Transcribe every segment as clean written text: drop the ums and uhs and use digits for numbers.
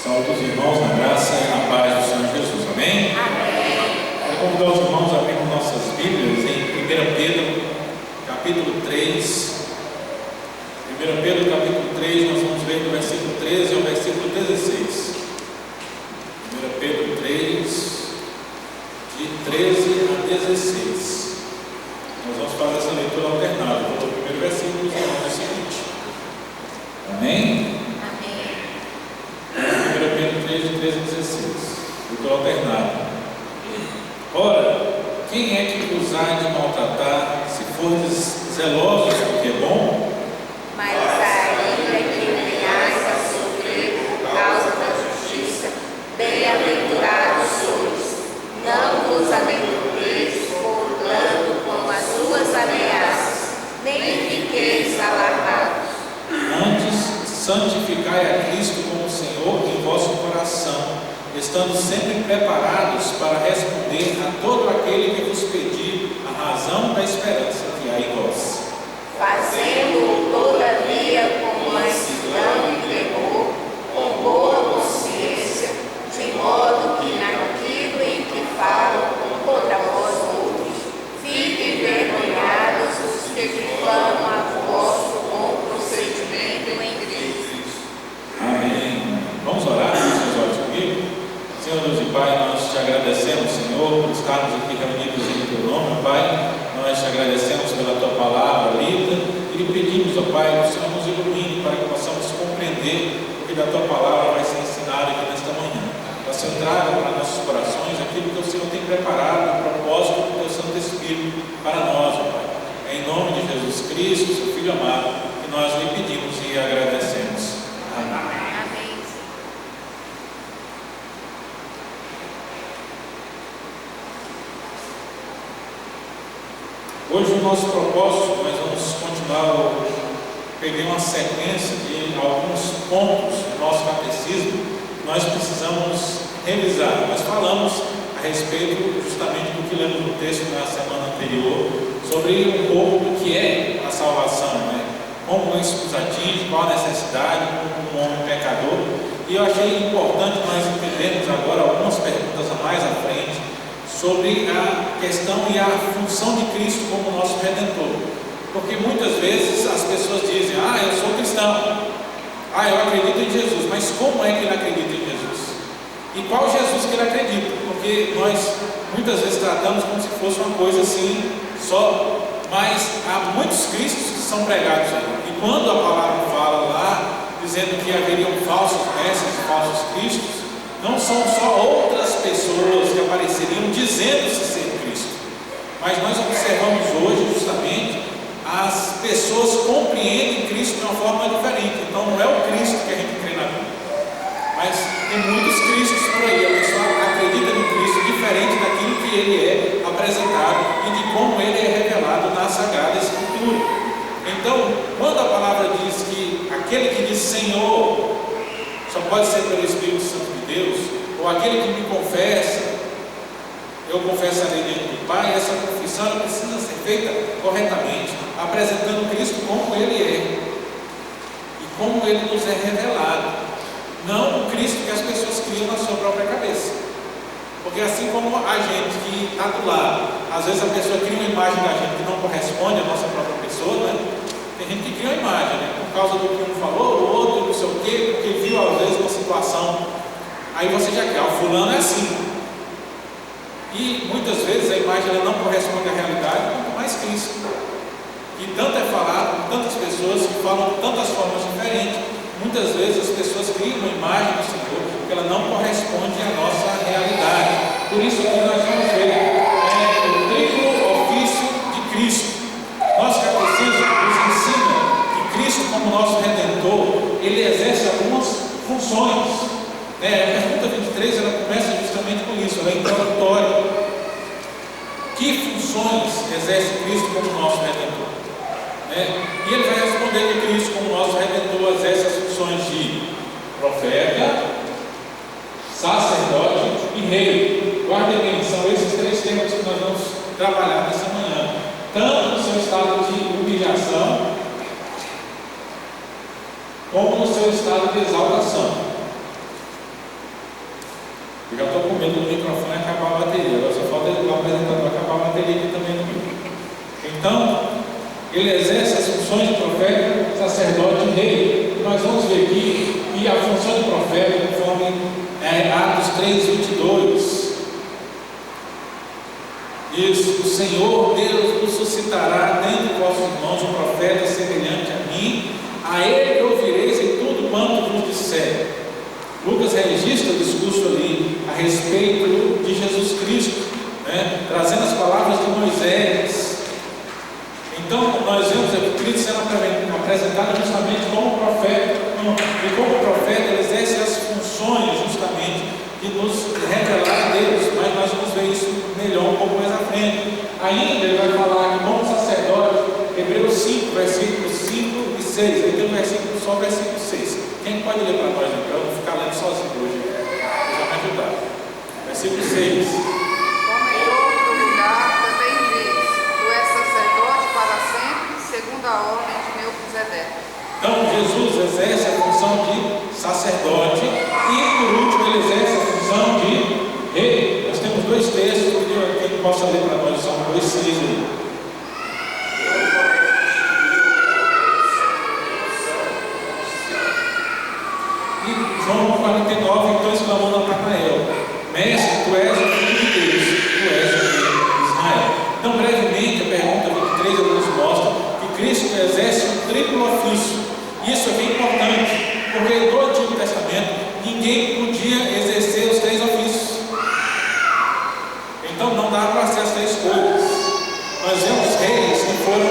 Saúde os irmãos na graça e na paz do Senhor Jesus, amém? Quero convidar os irmãos a abrirem nossas Bíblias em 1 Pedro, capítulo 3. 1 Pedro, capítulo 3, nós vamos ler do versículo 13 ao versículo 16. 1 Pedro 3, de 13 a 16. Nós vamos fazer essa leitura alternada. Vou ler o primeiro versículo e o seguinte. Amém? 1 Pedro 3, de 13 a 16. Leitura alternada. Ora, quem é que vos há de maltratar, se fordes zelosos porque é bom? Mas ainda que venhais a sofrer por causa da justiça, bem-aventurados sois. Não vos aventureis portando com as suas ameaças, nem fiqueis alarmados. Antes, santificai a Cristo como Senhor em vosso coração, estando sempre preparados para responder a todo aquele que vos pedir a razão da esperança que há em vós. Fazendo-o todavia com mansidão e temor, com boa consciência, de modo que naquilo em que falam contra vós outros, fiquem envergonhados os que difamam a vosso bom procedimento em Cristo. Amém. Vamos orar, seus olhos comigo? Senhor Deus e Pai, nós te agradecemos, Senhor, por estarmos aqui reunidos em teu nome, Pai. Nós te agradecemos pela tua palavra lida e lhe pedimos, ó Pai, que o Senhor nos ilumine para que possamos compreender o que da tua palavra vai ser ensinado aqui nesta manhã. Que o Senhor traga para nossos corações aquilo que o Senhor tem preparado, o propósito do teu Santo Espírito para nós, ó Pai. É em nome de Jesus Cristo, seu Filho amado, que nós lhe pedimos e agradecemos. Amém. Hoje o nosso propósito, nós vamos continuar, peguei uma sequência de alguns pontos do nosso catecismo que nós precisamos revisar. Nós falamos a respeito justamente do que lemos no texto na semana anterior, sobre um pouco do que é a salvação, né? Como isso nos atinge, qual a necessidade, como um homem pecador. E eu achei importante nós entendermos agora algumas perguntas a mais à frente, sobre a questão e a função de Cristo como nosso Redentor. Porque muitas vezes as pessoas dizem: eu sou cristão, eu acredito em Jesus, mas como é que ele acredita em Jesus? E qual Jesus que ele acredita? Porque nós muitas vezes tratamos como se fosse uma coisa assim só, mas há muitos cristos que são pregados aí. E quando a palavra fala lá, dizendo que haveriam falsos mestres e falsos cristos, não são só outras pessoas que apareceriam dizendo-se ser Cristo, mas nós observamos hoje justamente as pessoas compreendem Cristo de uma forma diferente. Então não é o Cristo que a gente crê na Bíblia, mas tem muitos Cristos por aí. A pessoa acredita no Cristo diferente daquilo que ele é apresentado e de como ele é revelado na Sagrada Escritura. Então, quando a palavra diz que aquele que diz Senhor só pode ser pelo Espírito Santo de Deus, ou aquele que me confessa, eu confessarei diante do Pai, essa confissão precisa ser feita corretamente, apresentando Cristo como Ele é e como Ele nos é revelado, não o Cristo que as pessoas criam na sua própria cabeça. Porque assim como a gente que está do lado, às vezes a pessoa cria uma imagem da gente que não corresponde à nossa própria pessoa, né? Tem gente que cria uma imagem, né? Por causa do que um falou, o outro, não sei o quê, porque viu às vezes uma situação, aí você já quer, o fulano é assim. E muitas vezes a imagem ela não corresponde à realidade, quanto mais Cristo. E tanto é falado por tantas pessoas que falam de tantas formas diferentes. Muitas vezes as pessoas criam uma imagem do Senhor que ela não corresponde à nossa realidade. Por isso que nós vamos ver o triplo ofício de Cristo. Nosso catecismo nos ensina que Cristo, como nosso Redentor, ele exerce algumas funções. A pergunta 23 ela começa justamente com isso, ela é introdutória. Que funções exerce Cristo como nosso Redentor? E ele vai responder que Cristo, como nosso Redentor, exerce as funções de profeta, sacerdote e rei. Guardem bem, são esses três temas que nós vamos trabalhar nessa manhã. Tanto no seu estado de humilhação, como no seu estado de exaltação. medo do microfone acabar a bateria. Agora só falta o apresentador acabar a bateria aqui também no meio. Então, ele exerce as funções de profeta, sacerdote e rei. Nós vamos ver aqui que a função de profeta, conforme Atos 3:22, isso: o Senhor Deus nos suscitará dentre vossos irmãos um profeta semelhante a mim, a ele ouvireis em tudo quanto vos disser. Lucas registra o discurso ali a respeito de Jesus Cristo, né, trazendo as palavras de Moisés. Então, nós vemos aqui Cristo sendo apresentado justamente como profeta, e como profeta ele exerce as funções justamente de nos revelar a Deus, mas nós vamos ver isso melhor um pouco mais à frente. Ainda ele vai falar que como sacerdote, Hebreus 5, versículos 5 e 6, aí tem um versículo só, versículo 6. Quem pode ler para nós, então? Eu vou ficar lendo sozinho hoje, já me ajudar. Versículo 6. Como em outro lugar também diz: tu és sacerdote para sempre, segundo a ordem de Melquisedeque. Então, Jesus exerce a função de sacerdote e, por último, ele exerce a função de rei. Nós temos dois textos, quem possa ler para nós, Salmo 2:6 aí. E João 49, então exclamou Natanael: Mestre, tu és o Filho de Deus, tu és o Rei de Israel. Então, brevemente, a pergunta 23 nos mostra que Cristo exerce um triplo ofício. Isso aqui é importante, porque no Antigo Testamento ninguém podia exercer os três ofícios. Então não dá para ser as três coisas. Nós vemos reis que foram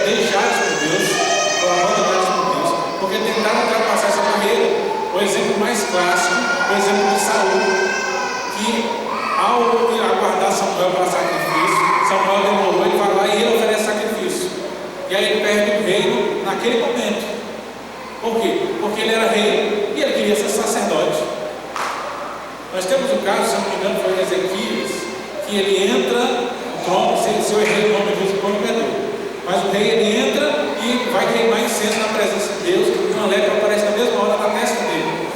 deixados por Deus, foram abandonados por Deus, porque tentaram ultrapassar essa barreira. O exemplo mais clássico, o exemplo de Saul, que ao aguardar Samuel para sacrifício, Samuel demorou, ele vai lá e ele oferece sacrifício. E aí ele perde o reino naquele momento. Por quê? Porque ele era rei e ele queria ser sacerdote. Nós temos um caso, se não me engano, foi Ezequias, que ele entra no trono, se eu errei o nome de Deus, me perdoe. Mas o rei ele entra e vai queimar incenso na presença de Deus, e uma lepra aparece na mesma hora na testa dele.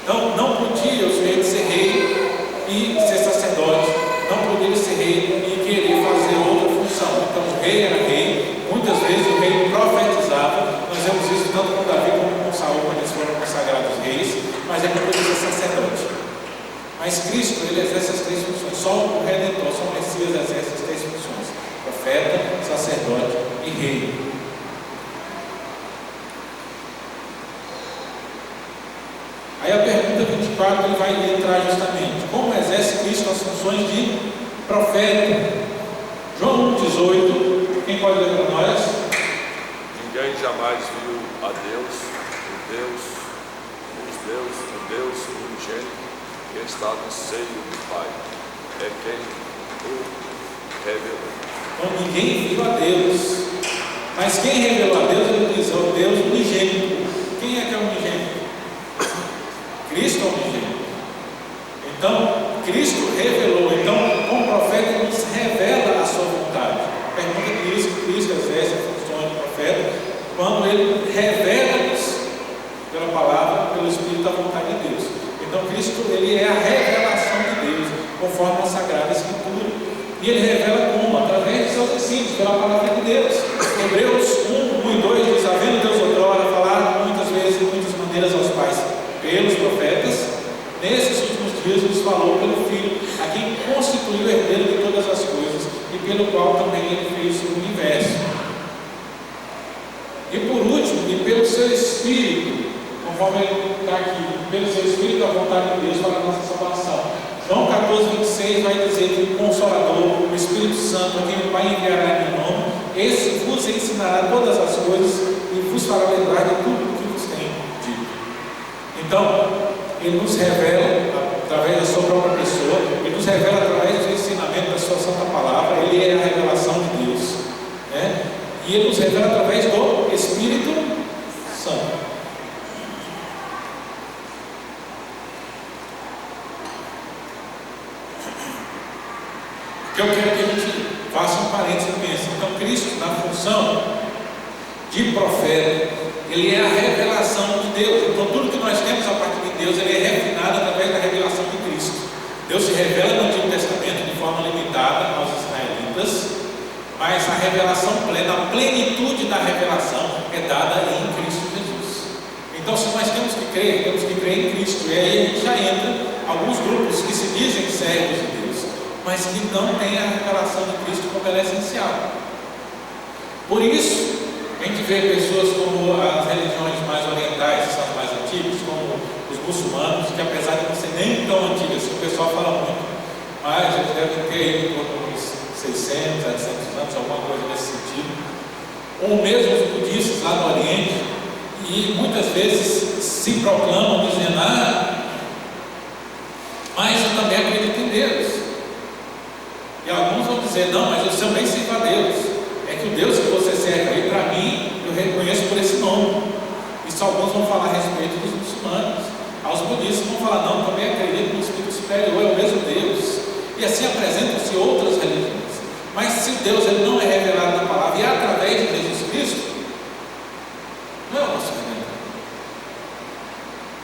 Então, não podia o sujeito ser rei e ser sacerdote, não podia ser rei e querer fazer outra função. Então, o rei era rei, muitas vezes o rei profetizava. Nós vemos isso tanto com Davi como com Saul, quando eles foram consagrados reis, mas ele não podia ser sacerdote. Mas Cristo, ele exerce as três funções. Só o Redentor, só o Messias exerce as três funções: profeta, sacerdote e rei. Aí a pergunta 24 ele vai entrar justamente: como exerce Cristo as funções de profeta? João 1,18, quem pode ler para nós? Ninguém jamais viu a Deus, o Deus unigênito que está no seio do Pai, é quem o revelou. Então ninguém viu a Deus, mas quem revelou a Deus, ele diz: é o Deus unigênito. Quem é que é o unigênito? Cristo é o unigênito. Então, Cristo revelou. Então, como profeta, ele nos revela a sua vontade. A pergunta é isso que Cristo exerce a função de profeta, quando ele revela-nos pela palavra, pelo Espírito, a vontade de Deus. Então, Cristo, ele é a revelação de Deus, conforme a Sagrada Escritura. E ele revela como? Através de seus ensinos, pela palavra de Deus. Hebreus 1 e 2 diz: havendo Deus outrora falado muitas vezes, de muitas maneiras aos pais, pelos profetas, nesses últimos dias nos falou pelo Filho, a quem constituiu o herdeiro de todas as coisas, e pelo qual também ele fez o universo. E por último, e pelo seu Espírito, conforme ele está aqui, pelo seu Espírito, a vontade de Deus para a nossa salvação. João 14:26 vai dizer que o Consolador, o Espírito Santo, a quem o Pai enviará em meu nome, esse vos ensinará todas as coisas e vos fará lembrar de tudo o que vos tenho dito. Então, ele nos revela através da sua própria pessoa, ele nos revela através do ensinamento da sua santa palavra. Ele é a revelação de Deus, né? E ele nos revela através do Espírito Santo. Que eu quero que a gente faça um parênteses e pense. Então, Cristo, na função de profeta, ele é a revelação de Deus. Então, tudo que nós temos a partir de Deus, ele é refinado através da revelação de Cristo. revelação plena, a plenitude da revelação é dada em Cristo Jesus. Então, se nós temos que crer em Cristo. E aí a gente já entra alguns grupos que se dizem servos de Deus, mas que não têm a revelação de Cristo como ela é essencial. Por isso, a gente vê pessoas como as religiões mais orientais, essas mais antigas, como os muçulmanos, que apesar de não ser nem tão antigas, o pessoal fala muito, mas eles devem ter em torno de 600, 700 anos, alguma coisa nesse sentido. Ou mesmo os budistas lá no Oriente, e muitas vezes se proclamam dizendo: mas eu também acredito em Deus. E alguns vão dizer: não, mas eu também sirvo a Deus. É que o Deus que você serve aí, para mim, eu reconheço por esse nome. Isso alguns vão falar a respeito dos muçulmanos. Aos budistas vão falar: não, também acredito no Espírito Superior, é o mesmo Deus. E assim apresentam-se outras religiões. Mas se Deus ele não é revelado na palavra e é através de Jesus Cristo, não é o nosso remédio.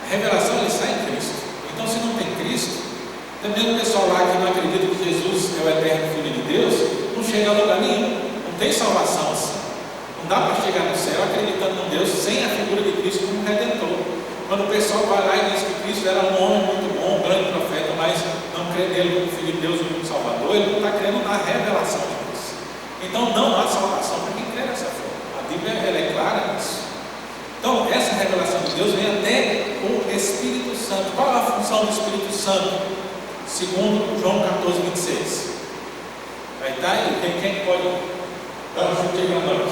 A revelação ele sai em Cristo. Então, se não tem Cristo, também o pessoal lá que não acredita que Jesus é o eterno Filho de Deus, não chega a lugar nenhum. Não tem salvação assim. Não dá para chegar no céu acreditando em Deus sem a figura de Cristo como Redentor. Quando o pessoal vai lá e diz que Cristo era um homem muito bom, um grande profeta, mas não crê nele como Filho de Deus e como Salvador, ele não está crendo na revelação de Deus. Então não há salvação para quem crê dessa forma. A Bíblia ela é clara nisso. Então essa revelação de Deus vem até o Espírito Santo. Qual é a função do Espírito Santo? Segundo João 14, 26. Aí está aí, quem pode dar um chute para nós?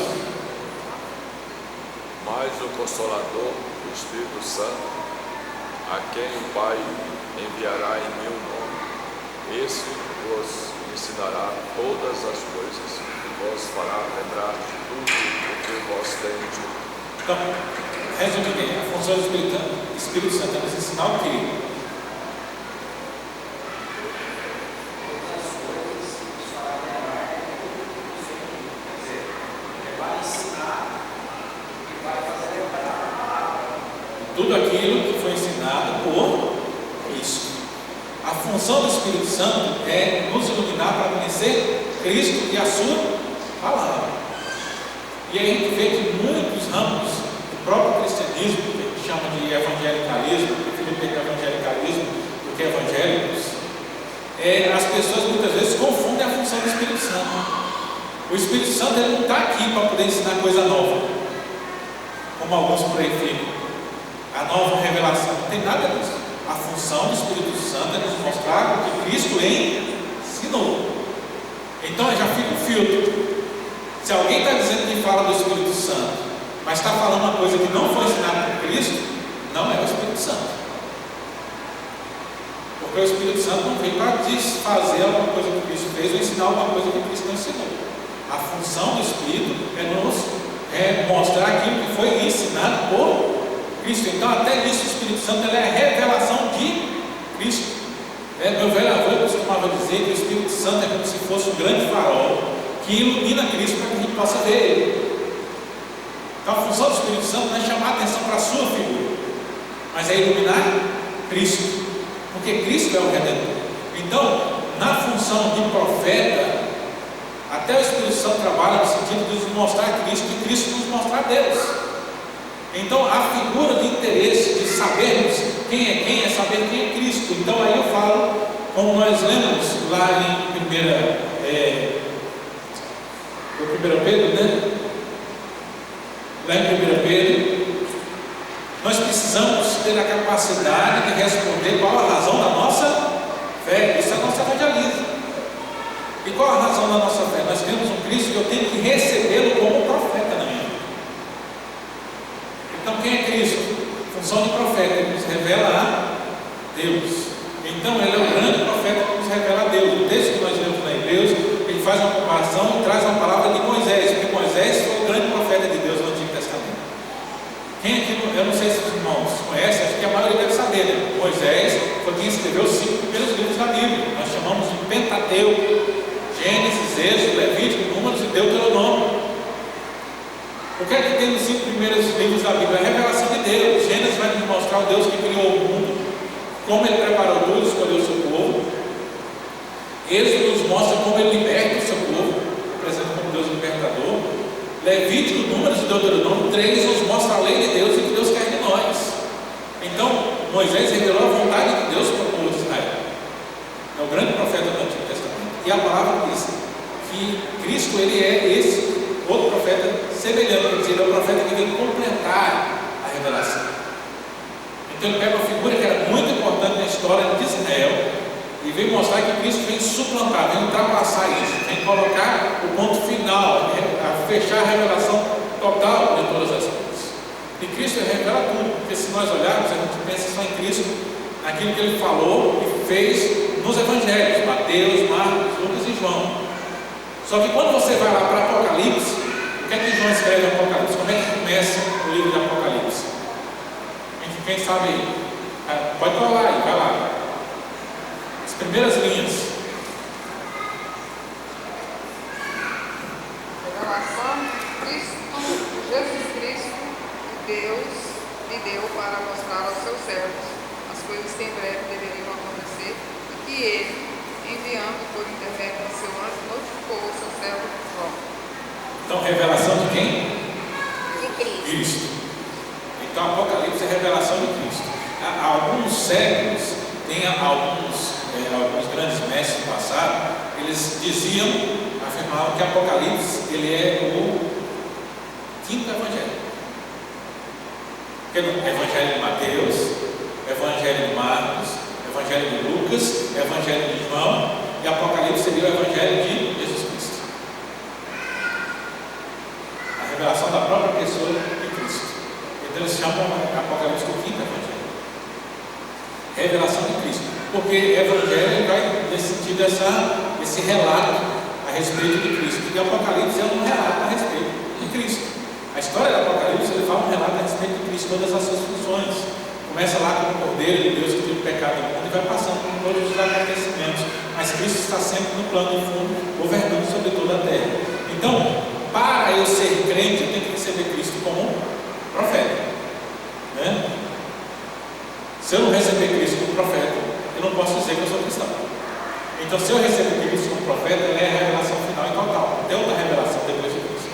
Mas o Consolador, o Espírito Santo, a quem o Pai enviará em meu nome, esse vos ensinará todas as coisas e vos fará lembrar de tudo o que vos tenho dito. Então, resume bem, a função do Espírito Santo é nos ensinar o quê? Tudo aquilo que foi ensinado por Cristo. A função do Espírito Santo é nos iluminar para conhecer Cristo e a sua palavra. E aí a gente vê que muitos ramos do próprio cristianismo, que a gente chama de evangelicalismo, prefiro ter evangelicalismo do que evangélicos, as pessoas muitas vezes confundem a função do Espírito Santo. O Espírito Santo ele não está aqui para poder ensinar coisa nova, como alguns por aí ficam. A nova revelação não tem nada disso. A função do Espírito Santo é nos mostrar o que Cristo ensinou. Então já fica um filtro. Se alguém está dizendo que fala do Espírito Santo, mas está falando uma coisa que não foi ensinada por Cristo, não é o Espírito Santo. Porque o Espírito Santo não veio para desfazer alguma coisa que Cristo fez ou ensinar alguma coisa que Cristo não ensinou. A função do Espírito é nos mostrar aquilo que foi ensinado por Cristo. Então até nisso o Espírito Santo é a revelação de Cristo. Meu velho avô costumava dizer que o Espírito Santo é como se fosse um grande farol que ilumina Cristo para que a gente possa ver Ele. Então a função do Espírito Santo não é chamar a atenção para a sua figura, mas é iluminar Cristo, porque Cristo é o Redentor. Então na função de profeta, até o Espírito Santo trabalha no sentido de nos mostrar Cristo e Cristo nos mostrar Deus. Então a figura de interesse de sabermos quem é saber quem é Cristo. Então aí eu falo, como nós lemos lá em 1 Pedro, né? Lá em 1 Pedro, nós precisamos ter a capacidade de responder qual a razão da nossa fé. Isso é a nossa evangelismo. E qual a razão da nossa fé? Nós temos um Cristo que eu tenho que recebê-lo como profeta na minha vida. Então quem é Cristo? Função de profeta, ele nos revela a Deus. Então ele é o grande profeta que nos revela a Deus. O texto que nós lemos lá em Hebreus, ele faz uma comparação e traz uma palavra de Moisés, porque Moisés foi o grande profeta de Deus no Antigo Testamento. Quem aqui, eu não sei se os irmãos conhecem, acho que a maioria deve saber, né? Moisés foi quem escreveu os 5 primeiros livros da Bíblia. Nós chamamos de Pentateuco: Gênesis, Êxodo, Levítico, Números e Deuteronômio. O que é que tem nos 5 primeiros livros da Bíblia? A revelação de Deus. Gênesis vai nos mostrar o Deus que criou o mundo, como Ele preparou tudo, escolheu o seu povo. Êxodo nos mostra como Ele liberta o seu povo, apresenta como Deus libertador. Levítico, Números e Deuteronômio 3 nos mostra a lei de Deus e o que Deus quer de nós. Então, Moisés revelou a vontade de Deus para o povo de Israel. É o grande profeta do Antigo Testamento. E a palavra diz que Cristo, ele é esse outro profeta semelhante, quer dizer, ele é o profeta que vem completar a revelação. Então ele pega uma figura que era muito importante na história de Israel e vem mostrar que Cristo vem suplantar, vem ultrapassar isso, vem colocar o ponto final, a fechar a revelação total de todas as coisas. E Cristo revela tudo, porque se nós olharmos, a gente pensa só em Cristo, naquilo que ele falou e fez nos evangelhos, Mateus, Marcos, Lucas e João. Só que quando você vai lá para Apocalipse, o que é que João escreve em Apocalipse? Como é que começa o livro de Apocalipse? Quem sabe aí? Pode colar aí, vai lá. As primeiras linhas. Revelação de Jesus Cristo, que Deus me deu para mostrar aos seus servos as coisas que em breve deveriam acontecer e que ele, enviando por intermédio de seu anjo, notificou o seu servo João. Então, revelação de quem? De Cristo. Cristo. Então, Apocalipse é a revelação de Cristo. Há alguns séculos, tem alguns grandes mestres do passado, eles diziam, afirmavam que Apocalipse ele é o quinto evangelho. Porque no Evangelho de Mateus, Evangelho de Marcos, Evangelho de Lucas, Evangelho de João e Apocalipse seria o Evangelho de Jesus Cristo. A revelação da própria pessoa de Cristo. Então eles chamam Apocalipse do quinto evangelho. Revelação de Cristo. Porque evangelho vai nesse sentido esse relato a respeito de Cristo. E Apocalipse é um relato a respeito de Cristo. A história do Apocalipse ele fala um relato a respeito de Cristo, todas as suas funções. Começa lá com o Cordeiro de Deus que teve o pecado do mundo e vai passando por todos os acontecimentos. Mas Cristo está sempre no plano de fundo, governando sobre toda a terra. Então, para eu ser crente, eu tenho que receber Cristo como profeta, né? Se eu não receber Cristo como profeta, eu não posso dizer que eu sou cristão. Então, se eu receber Cristo como profeta, ele é a revelação final e total, não tem outra revelação depois de Cristo.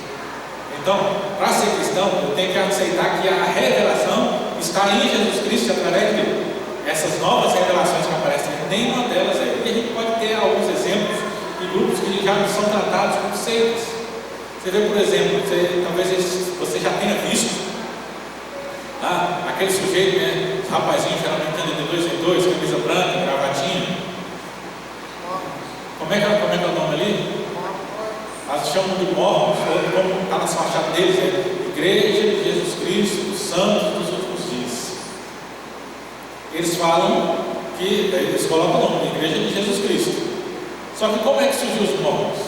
Então, para ser cristão, eu tenho que aceitar que a revelação está em Jesus Cristo através dele. Essas novas revelações que aparecem, nenhuma delas é. E a gente pode ter alguns exemplos de grupos que já são tratados como seitas. Você vê, por exemplo, talvez você já tenha visto aquele sujeito, né? Os rapazinhos geralmente andam de 2 em 2, camisa branca, gravatinha. Como é que é o nome ali? Elas chamam de mormons, ou como está nas fachadas deles, é Igreja de Jesus Cristo, os Santos dos Últimos Dias. Eles falam que, eles colocam o nome de Igreja de Jesus Cristo. Só que como é que surgiu os mormons?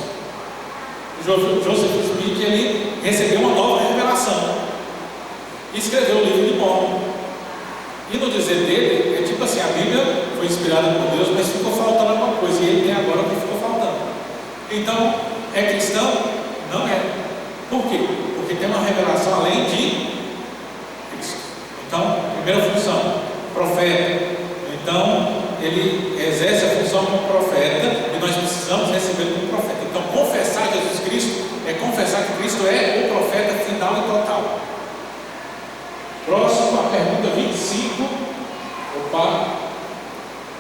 O Joseph Smith, ele recebeu uma nova revelação e escreveu o livro de Mormon. E no dizer dele, é tipo assim, a Bíblia foi inspirada por Deus, mas ficou faltando alguma coisa, e ele tem agora o que ficou faltando. Então, é cristão? Não é. Por quê? Porque tem uma revelação além de Cristo. Então, primeira função, profeta. Então, ele exerce a função como profeta e nós precisamos receber como profeta. Então, confessar Jesus Cristo é confessar que Cristo é o profeta final e total. Próximo, a pergunta 25.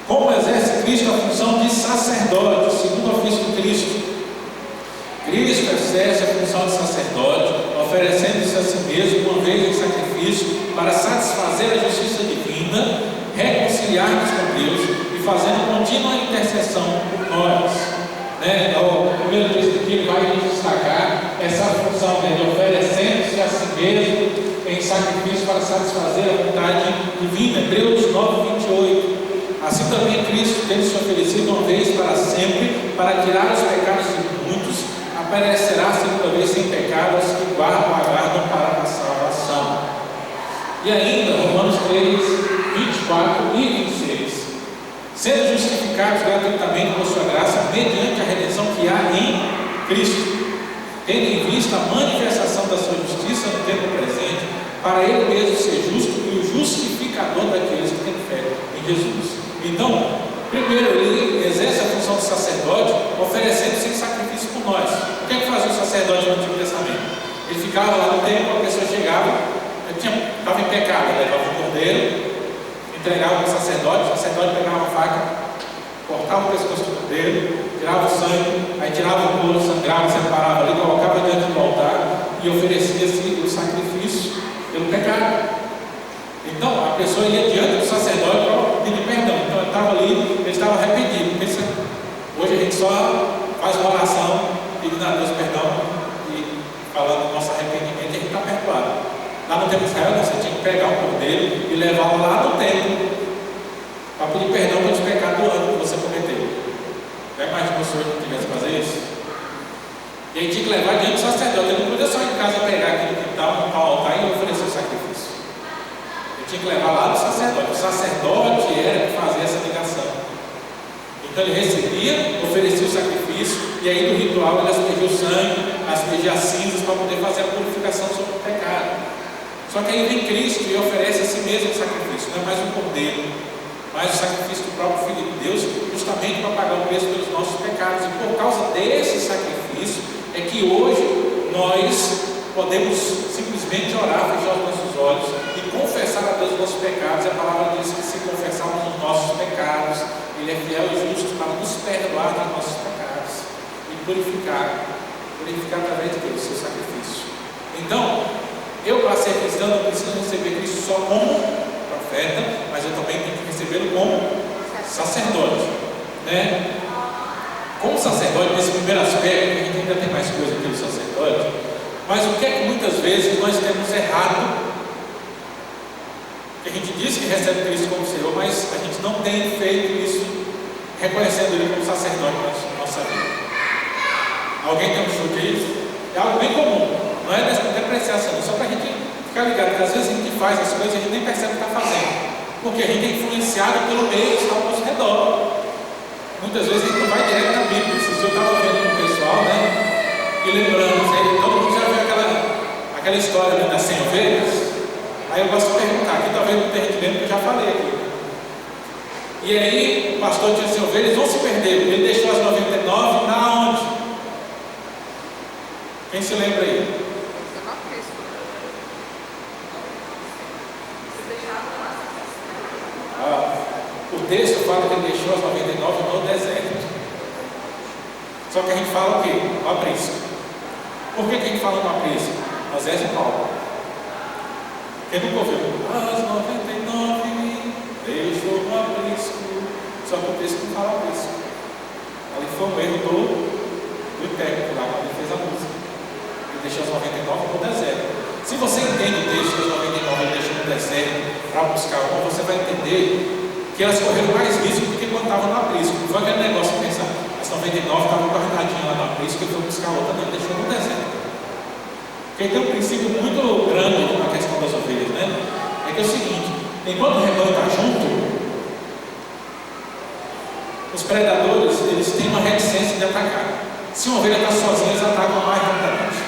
Como exerce Cristo a função de sacerdote, segundo o ofício de Cristo? Cristo exerce a função de sacerdote, oferecendo-se a si mesmo uma vez em sacrifício para satisfazer a justiça divina, reconciliar-nos com Deus e fazendo contínua intercessão por nós. O primeiro texto aqui vai destacar essa função dele, oferecendo-se a si mesmo em sacrifício para satisfazer a vontade divina. Hebreus 9, 28. Assim também Cristo, tendo se oferecido uma vez para sempre, para tirar os pecados de muitos, aparecerá segunda vez sem pecado aos que aguardam para a salvação. E ainda, Romanos 3, 24 e 26. Sendo justificados gratuitamente por sua graça, mediante a redenção que há em Cristo, tendo em vista a manifestação da sua justiça no tempo presente, para ele mesmo ser justo e o justificador daqueles que têm fé em Jesus. Então, Primeiro, ele exerce a função de sacerdote, oferecendo-se em sacrifício por nós. O que é que fazia o sacerdote no Antigo Testamento? Ele ficava lá no templo, a pessoa chegava, estava em pecado, levava o cordeiro, entregava para o sacerdote pegava a faca, cortava o pescoço do cordeiro, tirava o sangue, aí tirava o couro, sangrava, separava ali, colocava diante do altar e oferecia-se o sacrifício pelo pecado. Então a pessoa ia diante do sacerdote para pedir perdão. Então ele estava ali, ele estava arrependido. Hoje a gente só faz uma oração pedindo a Deus perdão e falando do nosso arrependimento, e a gente está perdoado. Lá no tempo de Israel, você tinha que pegar o cordeiro e levar lá no templo para pedir perdão pelos pecados do ano que você cometeu. Já imaginou se eu tivesse que fazer isso? E aí tinha que levar diante do sacerdote. Ele não podia só em casa pegar aquele quintal, montar um altar e oferecer o sacrifício. Ele tinha que levar lá do sacerdote. O sacerdote era que fazia essa ligação. Então ele recebia, oferecia o sacrifício, e aí no ritual ele aspergia o sangue, aspergia as cinzas para poder fazer a purificação sobre o pecado. Só que aí vem Cristo e oferece a si mesmo o sacrifício. Não é mais um cordeiro, mas o sacrifício do próprio Filho de Deus, justamente para pagar o preço pelos nossos pecados. E por causa desse sacrifício é que hoje nós podemos simplesmente orar, fechar os nossos olhos e confessar a Deus os nossos pecados. A palavra diz que se confessarmos os nossos pecados, Ele é fiel e justo para nos perdoar dos nossos pecados e purificar através do seu sacrifício. Então, eu, para ser cristão, não preciso receber Cristo só como profeta, mas eu também tenho que recebê-lo como sacerdote, né? Como sacerdote, nesse primeiro aspecto, a gente ainda tem mais coisa aqui do sacerdote, mas o que é que muitas vezes nós temos errado? Que a gente diz que recebe Cristo como Senhor, mas a gente não tem feito isso reconhecendo Ele como sacerdote na nossa vida. Alguém tem um chute aí? É algo bem comum, não é depreciação, só para a gente ficar ligado, que às vezes a gente faz as coisas e a gente nem percebe o que está fazendo, porque a gente é influenciado pelo meio que está ao nosso redor. Muitas vezes a gente não vai direto na Bíblia. Esse dia eu estava vendo com o pessoal, né? E lembrando, todo mundo já viu aquela história, né, das 100 ovelhas. Aí eu gosto de perguntar, aqui talvez não tenha gente lembra que eu já falei aqui. E aí o pastor tinha 100 ovelhas, vão se perder. Ele deixou as 99 na onde? Quem se lembra aí? O texto fala que ele deixou as 99 no deserto. Só que a gente fala o quê? No aprisco. Por que a gente fala no aprisco? Moisés e Paulo. Quem nunca ouviu? As 99 deixou no aprisco. Só que o texto não fala aprisco. Ali foi um erro do técnico lá, quando ele fez a música. Ele deixou as 99 no deserto. Se você entende o texto das 99 ele deixou no deserto para buscar uma, você vai entender que elas correram mais risco do que quando estavam no aprisco. Não foi aquele negócio de pensar, as 99 estavam guardadinhas lá no aprisco e ele foi buscar outra, não, ele deixou no deserto. Porque tem um princípio muito grande na questão das ovelhas, né? É que é o seguinte, enquanto o rebanho está junto, os predadores, eles têm uma reticência de atacar. Se uma ovelha está sozinha, eles atacam mais rapidamente.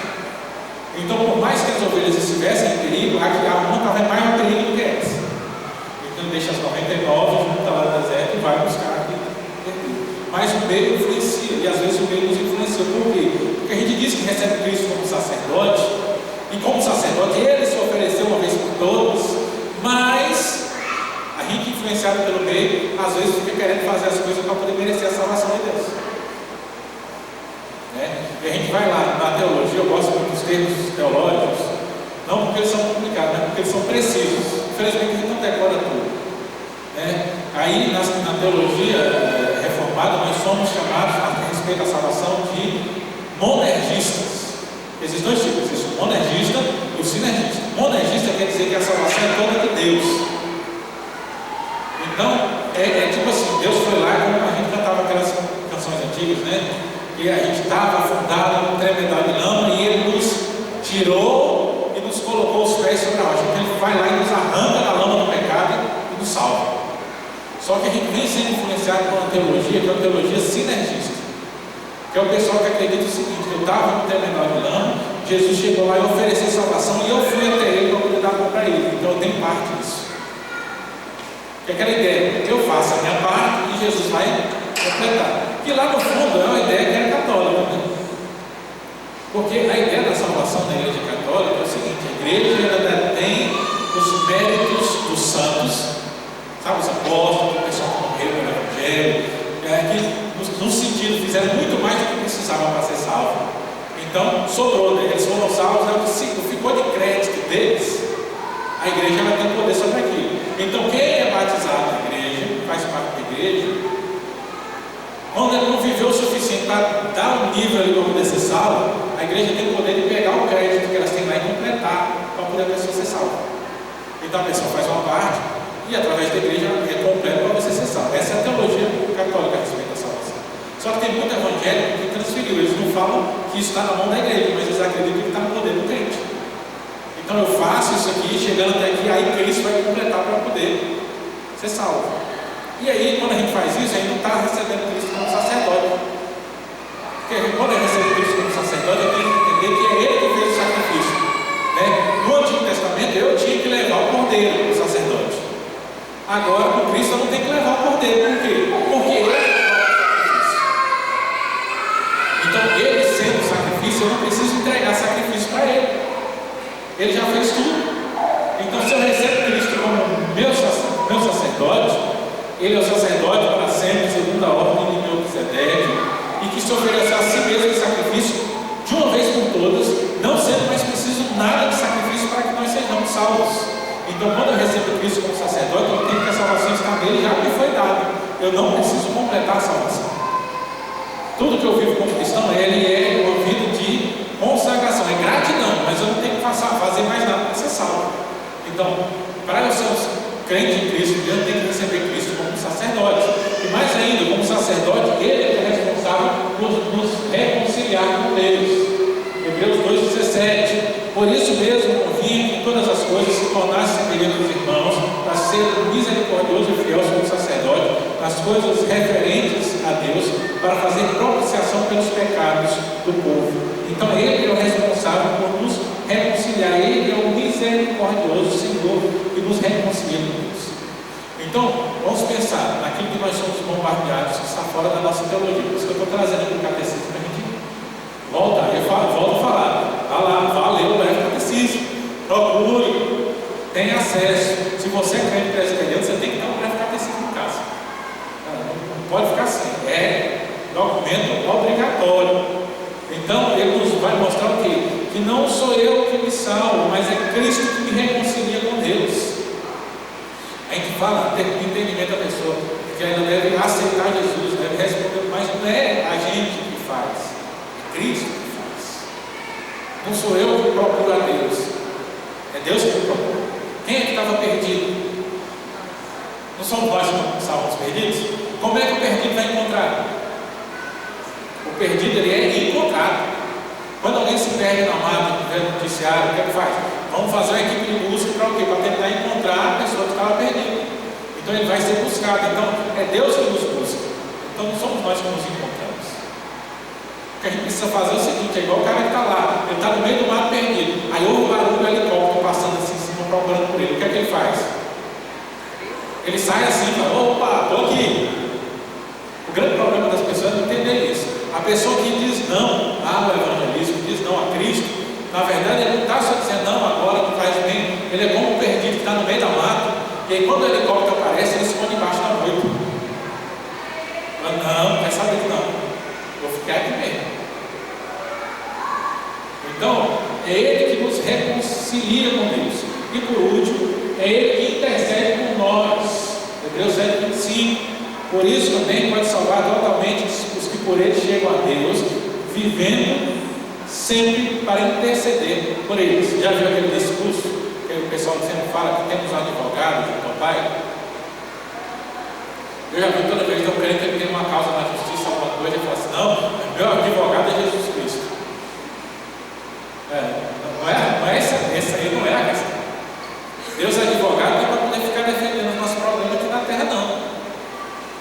Então, por mais que as ovelhas estivessem em perigo, a uma estava em maior perigo do que essa. Então deixa as 99, junta lá no deserto e vai buscar aqui. Mas o meio influencia, e às vezes o meio nos influencia. Por quê? Porque a gente diz que recebe Cristo como sacerdote, e como sacerdote ele se ofereceu uma vez por todas, mas a gente influenciado pelo meio, às vezes fica querendo fazer as coisas para poder merecer a salvação de Deus. Né? E a gente vai lá na teologia, eu gosto muito dos termos teológicos, não porque eles são complicados, mas porque eles são precisos. Infelizmente a gente não decora tudo. Né? Aí na teologia reformada nós somos chamados a respeito da salvação de monergistas. Existem dois tipos, existe o monergista e o sinergista. Monergista quer dizer que a salvação é toda de Deus. Então, é tipo assim, Deus foi lá, como a gente cantava aquelas canções antigas, né? Que a gente estava afundado num tremedal de lama e Ele nos tirou e nos colocou os pés sobre a rocha. Então Ele vai lá e nos arranca da lama do pecado e nos salva. Só que a gente vem sendo influenciado por uma teologia, que é uma teologia sinergista, que é o pessoal que acredita o seguinte: eu estava no tremedal de lama, Jesus chegou lá e ofereceu salvação e eu fui até Ele para poder dar a mão para Ele. Então eu tenho parte disso. Que é aquela ideia, eu faço a minha parte e que Jesus vai completar. Que lá no fundo é uma ideia que é católica, né? Porque a ideia da salvação da Igreja Católica é o seguinte: a Igreja ainda tem os méritos dos santos, sabe, os apóstolos, o pessoal que morreu no Evangelho, que no sentido fizeram muito mais do que precisavam para ser salvos. Então sobrou, né? Eles foram salvos, ficou de crédito deles, a igreja ela tem poder sobre aquilo. Então quem é batizado na igreja, faz parte da igreja, quando ele não viveu o suficiente para dar um nível ali para poder ser salvo, a igreja tem o poder de pegar o crédito que elas têm lá e completar para poder a pessoa ser salva. Então a pessoa faz uma parte e através da igreja é completo para você ser salvo. Essa é a teologia católica a respeito da salvação. Só que tem muito evangélico que transferiu, eles não falam que isso está na mão da igreja, mas eles acreditam que está no poder do crente. Então eu faço isso aqui, chegando até aqui, aí Cristo vai completar para poder ser salvo. E aí, quando a gente faz isso, a gente não está recebendo Cristo como sacerdote. Porque quando eu recebo Cristo como sacerdote, eu tenho que entender que é Ele que fez o sacrifício, né? No Antigo Testamento, eu tinha que levar o cordeiro para o sacerdote. Agora, com Cristo, eu não tenho que levar o cordeiro. Por quê? Porque Ele é o sacrifício. Então, Ele sendo o sacrifício, eu não preciso entregar sacrifício para Ele. Ele já fez tudo. Então, se eu recebo Cristo como meu sacerdote, Ele é o sacerdote para sempre, segundo a ordem de Melquisedeque, e que se ofereceu a si mesmo em sacrifício de uma vez por todas, não sendo mais preciso nada de sacrifício para que nós sejamos salvos. Então, quando eu recebo Cristo como sacerdote, eu entendo que a salvação está nele, já me foi dada. Eu não preciso completar a salvação. Tudo que eu vivo como cristão, ele é uma vida de consagração, é gratidão, mas eu não tenho que fazer mais nada para ser salvo. Então, para eu ser crente em Cristo, eu tenho que receber Cristo como sacerdote. E mais ainda, como sacerdote, Ele é responsável por nos reconciliar com Deus. Hebreus 2,17. Por isso mesmo convinha que em todas as coisas se tornasse semelhante aos irmãos, para ser misericordioso e fiel como sacerdote, nas coisas referentes a Deus, para fazer propiciação pelos pecados do povo. Então Ele é o responsável por nos reconciliar. Ele é o misericordioso Senhor que nos reconcilia com Deus. Então, vamos pensar naquilo que nós somos bombardeados, que está fora da nossa teologia. Por isso que eu estou trazendo aqui o catecismo para a gente voltar. Volto a falar. Vá lá, vá ler o breve catecismo. Procure, tenha acesso. Se você é crente presbiteriano, você tem que ter um breve catecismo em casa. Não pode ficar sem. É documento obrigatório. Então, ele nos vai mostrar o quê? Que não sou eu que me salvo, mas é Cristo que me reconcilia com Deus. A gente fala, tem o entendimento da pessoa, que ela deve aceitar Jesus, deve responder, mas não é a gente que faz, é Cristo que faz. Não sou eu que procuro a Deus, é Deus que me procura. Quem é que estava perdido? Não somos nós que salvamos perdidos? Como é que o perdido vai encontrar? O perdido ele é encontrado. Quando alguém se perde na mata, vê no noticiário, o que é que faz? Vamos fazer uma equipe de busca para o quê? Para tentar encontrar a pessoa que estava perdida. Então ele vai ser buscado. Então é Deus que nos busca. Então não somos nós que nos encontramos. O que a gente precisa fazer é o seguinte: é igual o cara que está lá, ele está no meio do mato perdido. Aí ouve o barulho do helicóptero passando assim em cima, procurando por ele. O que é que ele faz? Ele sai assim e fala: opa, estou aqui. O grande problema das pessoas é não entender isso. A pessoa que diz não ao evangelismo, diz não a Cristo, na verdade ele não está só dizendo não agora que faz bem. Ele é como um perdido que está no meio da mata, e aí quando o helicóptero aparece, ele se põe embaixo da moita. Não, quer saber que não, vou ficar aqui mesmo. Então, é Ele que nos reconcilia com Deus. E por último, é Ele que intercede por nós. Hebreus 7,25. Por isso também pode salvar totalmente os que por Ele chegam a Deus, vivendo sempre para interceder por eles. Já viu aquele discurso que o pessoal sempre fala que temos um advogado junto ao Pai? Eu já vi toda vez que eu creio que ele tem uma causa na justiça, alguma coisa, ele fala assim: não, meu advogado é Jesus Cristo. Não é essa aí não é a questão. Deus é advogado não é para poder ficar defendendo os nossos problemas aqui na terra, não.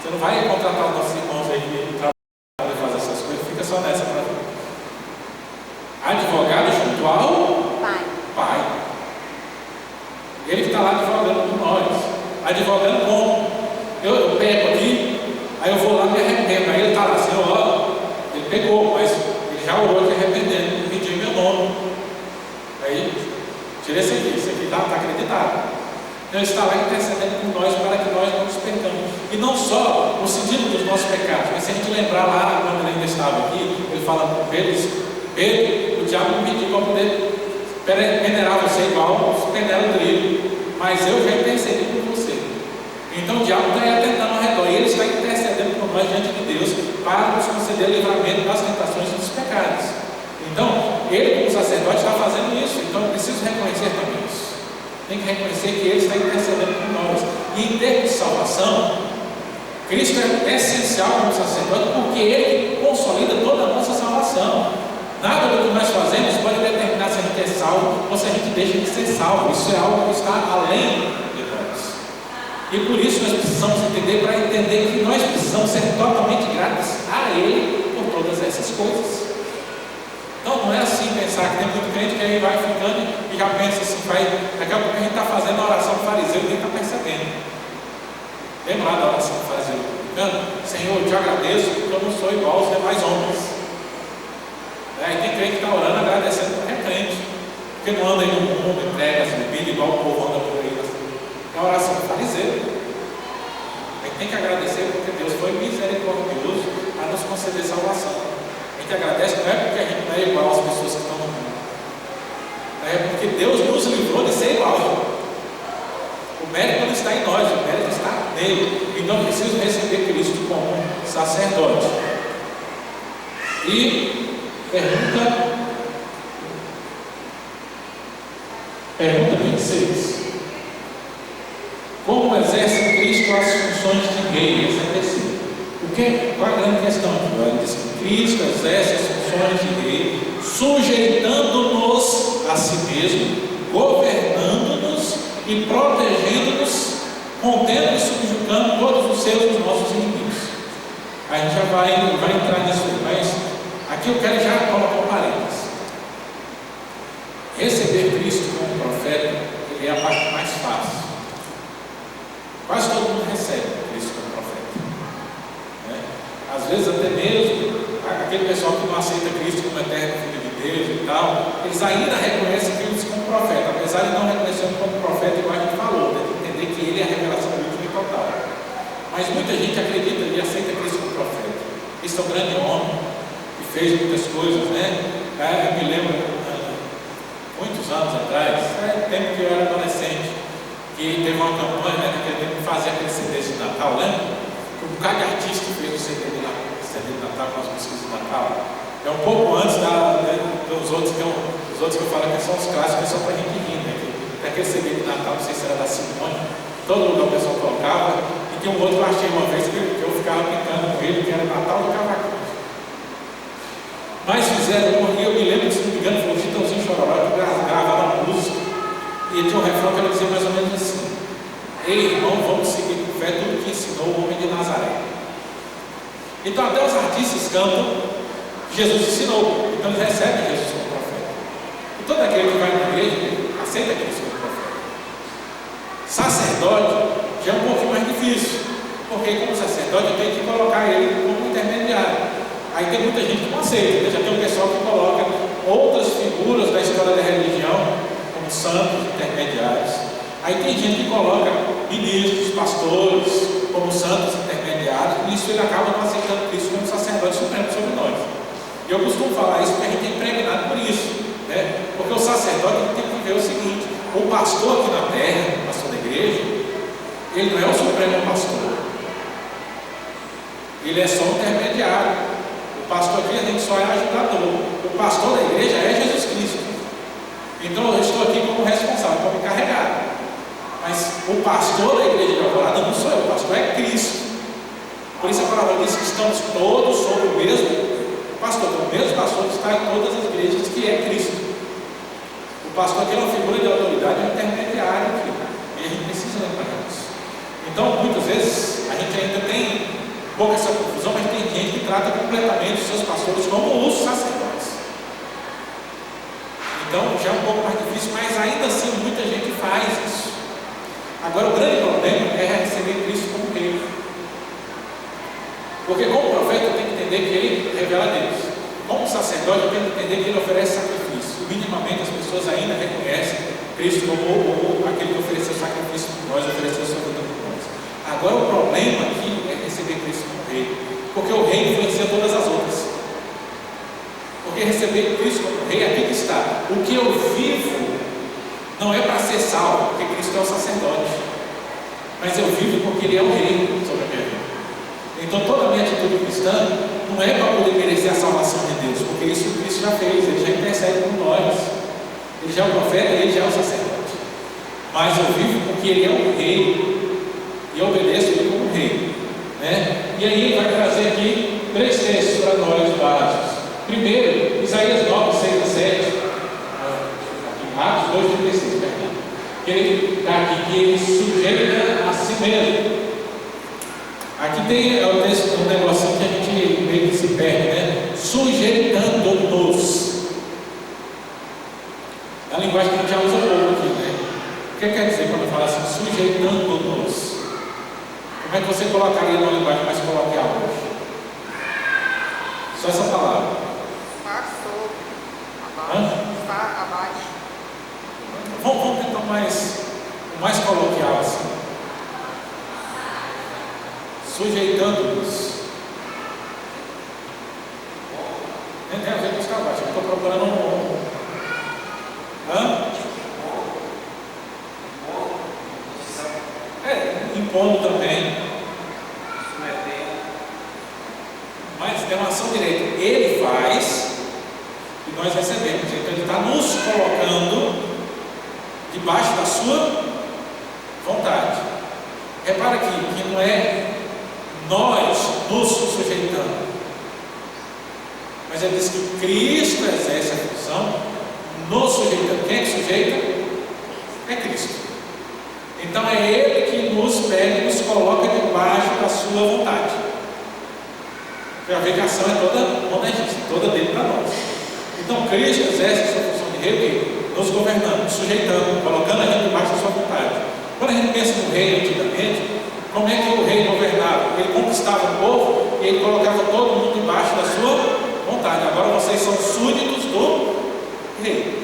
Você não vai contratar os nossos irmãos aí que trabalham para fazer essas coisas, fica só nessa para ver. Advogado junto ao Pai. Ele que está lá advogando por nós. Advogando como? Eu pego aqui, Ele está lá intercedendo por nós para que nós não nos percamos. E não só no sentido dos nossos pecados, mas se a gente lembrar lá, quando ele ainda estava aqui, ele fala com Pedro, Pedro, o diabo me pediu para poder peneirar você igual os peneiram o trigo, mas eu já intercedi por você. Então o diabo está aí atentando ao redor, e ele está intercedendo por nós diante de Deus para nos conceder livramento das tentações e dos pecados. Então, ele como sacerdote está fazendo isso, então eu preciso reconhecer também isso. Tem que reconhecer que ele está intercedendo por nós. E em termos de salvação, Cristo é essencial como sacerdote, porque ele consolida toda a nossa salvação. Nada do que nós fazemos pode determinar se a gente é salvo ou se a gente deixa de ser salvo. Isso é algo que está além de nós. E por isso nós precisamos entender, para entender que nós precisamos ser totalmente gratos a Ele por todas essas coisas. Então não é assim pensar que tem muito crente que aí vai ficando e já pensa assim, daqui a pouco a gente está fazendo a oração do fariseu e nem está percebendo. Lembra lá da oração do fariseu? Senhor, eu te agradeço porque eu não sou igual aos demais homens. Aí tem crente que está orando agradecendo porque é crente, porque não anda aí no mundo, entrega as bebidas igual o povo anda por aí. É a oração do fariseu. Aí tem que agradecer porque Deus foi misericordioso a nos conceder salvação. A gente agradece não é porque a gente não é igual às pessoas que estão no mundo, é porque Deus nos livrou de ser igual. O mérito não está em nós, o mérito está nele. Então preciso receber Cristo como sacerdote. E pergunta 26. Como exerce Cristo as funções de rei? Essa é preciso. Qual é a grande questão? Ele diz que Cristo exerce as funções de rei, sujeitando-nos a si mesmo, governando-nos e protegendo-nos, contendo e subjugando todos os seus e os nossos inimigos. A gente já vai entrar nisso, mas aqui eu quero já colocar um parênteses. Receber Cristo como profeta é a parte mais fácil. Quase todo mundo recebe Cristo como profeta, né? Às vezes até mesmo aquele pessoal que não aceita Cristo como eterno Filho de Deus e tal, eles ainda reconhecem Cristo como profeta, apesar de não reconhecer como profeta, igual a gente falou, tem que entender que ele é a revelação última e total. Mas muita gente acredita e aceita Cristo como profeta. Cristo é um grande homem que fez muitas coisas, né? Eu me lembro, muitos anos atrás, tempo que eu era adolescente, que teve uma campanha, né, naquele tempo, que fazia aquele CD de Natal, lembra? Um bocado de artista fez o CD de Natal com as músicas de Natal. É um pouco antes dos outros que eu falo que são os clássicos, é só para a gente rir, né? Tem aquele CD de Natal, não sei se era da Simone, todo lugar o pessoal colocava, e tem um outro que eu achei uma vez que eu ficava brincando com ele, que era Natal do Cavaquinho. Mas fizeram uma, e eu me lembro, se não me engano, foi o Chitãozinho Chororó que gravava a música. E tinha um refrão que ela dizia mais ou menos assim: ei, irmão, vamos seguir com fé tudo que ensinou o homem de Nazaré. Então até os artistas cantam, Jesus ensinou, então eles recebem Jesus como profeta. E todo aquele que vai na igreja aceita Cristo como profeta. Sacerdote já é um pouquinho mais difícil, porque como sacerdote eu tenho que colocar ele como intermediário. Aí tem muita gente que não aceita, né? Já tem um pessoal que coloca outras figuras da história da religião santos intermediários. Aí tem gente que coloca ministros, pastores como santos intermediários, e isso ele acaba não aceitando Cristo como sacerdote supremo sobre nós. E eu costumo falar isso porque a gente é impregnado por isso, né? Porque o sacerdote tem que viver o seguinte: o pastor aqui na terra, o pastor da igreja, ele não é o supremo pastor, ele é só um intermediário. O pastor aqui a gente só é ajudador. O pastor da igreja é Jesus Cristo. Então eu estou aqui como responsável, como encarregado. Mas o pastor da igreja de Alvorada não sou eu, o pastor é Cristo. Por isso a palavra diz que estamos todos sob o mesmo pastor. O mesmo pastor que está em todas as igrejas, que é Cristo. O pastor aqui é uma figura de autoridade, é um intermediário aqui. E a gente precisa lembrar disso. Então muitas vezes a gente ainda tem um pouco essa confusão, mas tem gente que trata completamente os seus pastores como os sacerdotes. Então já é um pouco mais difícil, mas ainda assim muita gente faz isso. Agora o grande problema é receber Cristo como rei. Porque como profeta eu tenho que entender que ele revela Deus. Como sacerdote eu tenho que entender que ele oferece sacrifício. Minimamente as pessoas ainda reconhecem Cristo como aquele que ofereceu sacrifício nós, ofereceu sua vida por nós. Agora o problema aqui é receber Cristo como Rei, porque o Rei influencia todas as outras. Porque receber Cristo como Rei, aqui que está. O que eu vivo não é para ser salvo, porque Cristo é o sacerdote, mas eu vivo porque Ele é o Rei sobre a minha vida. Então toda a minha atitude cristã não é para poder merecer a salvação de Deus, porque isso Cristo já fez, Ele já intercede por nós, Ele já é o profeta, Ele já é o sacerdote. Mas eu vivo porque Ele é o Rei, e eu obedeço Ele como Rei, né? E aí Ele vai trazer aqui 3 textos para nós básicos. Primeiro, Isaías 9, 6 a 7, Atos 2, 36, perdão. Que ele está aqui, que Ele sujeita a si mesmo. Aqui tem um negocinho que a gente meio que se perde, né? Sujeitando-nos. É a linguagem que a gente já usa pouco aqui, né? O que quer dizer quando fala assim, sujeitando-nos? Como é que você colocaria numa linguagem mais coloquial hoje? Só essa palavra. Está sobre, abaixo. Está abaixo. Vamos tentar o mais coloquial assim. Sujeitando-nos. Nem tem a ver com estar abaixo. Eu estou procurando um. Impondo também. Mas é uma ação direta. Ele faz e nós recebemos. Então Ele está nos colocando debaixo da sua vontade. Repara aqui que não é nós nos sujeitando, mas Ele diz que Cristo exerce a função nos sujeitando. Quem é que sujeita? É Cristo. Então é Ele que nos pega e nos coloca debaixo da sua vontade. Para ver que a ação é toda monedista, toda dele para nós. Então Cristo exerce a sua função de Rei, nos governando, nos sujeitando, colocando a gente debaixo da sua vontade. Quando a gente pensa no rei antigamente, como é que o rei governava? Ele conquistava o povo e ele colocava todo mundo debaixo da sua vontade. Agora vocês são súditos do rei.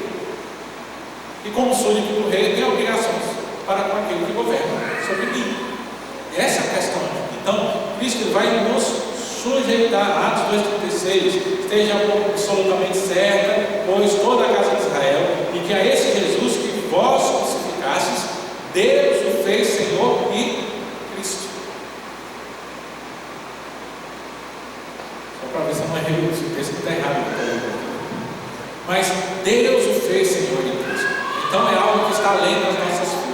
E como súdito do rei, tem obrigações para com aquele que governa sobre mim. Essa é a questão. Então, Cristo vai nos sujeitar. Atos 2,36, esteja absolutamente certa, pois toda a casa de Israel, e que a esse Jesus que vós crucificastes, Deus o fez Senhor e Cristo. Só para ver se não é esse texto que está errado. Mas Deus o fez Senhor e Cristo. Então é algo que está além das nossas forças.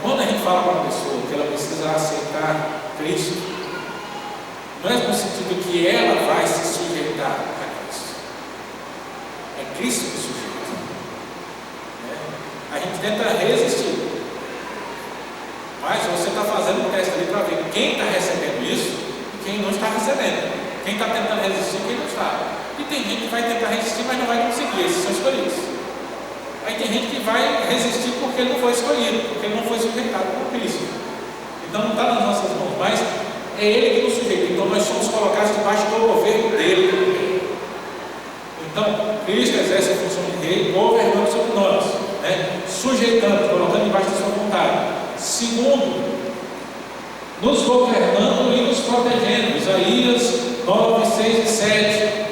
Quando a gente fala para uma pessoa que ela precisa aceitar Cristo, não é no sentido que ela vai se sujeitar a Cristo. É Cristo que sujeita. A gente tenta resistir. Mas você está fazendo um teste ali para ver quem está recebendo isso e quem não está recebendo. Quem está tentando resistir e quem não está. E tem gente que vai tentar resistir, mas não vai conseguir. Esses são escolhidos. Aí tem gente que vai resistir porque ele não foi escolhido, porque ele não foi sujeitado por Cristo. Então não está nas nossas mãos, mas é Ele que nos sujeita. Então nós somos colocados debaixo do governo dele. Então Cristo exerce a função de rei, governando sobre nós, sujeitando, colocando debaixo da sua vontade. Segundo, nos governando e nos protegendo. Isaías 9, 6 e 7.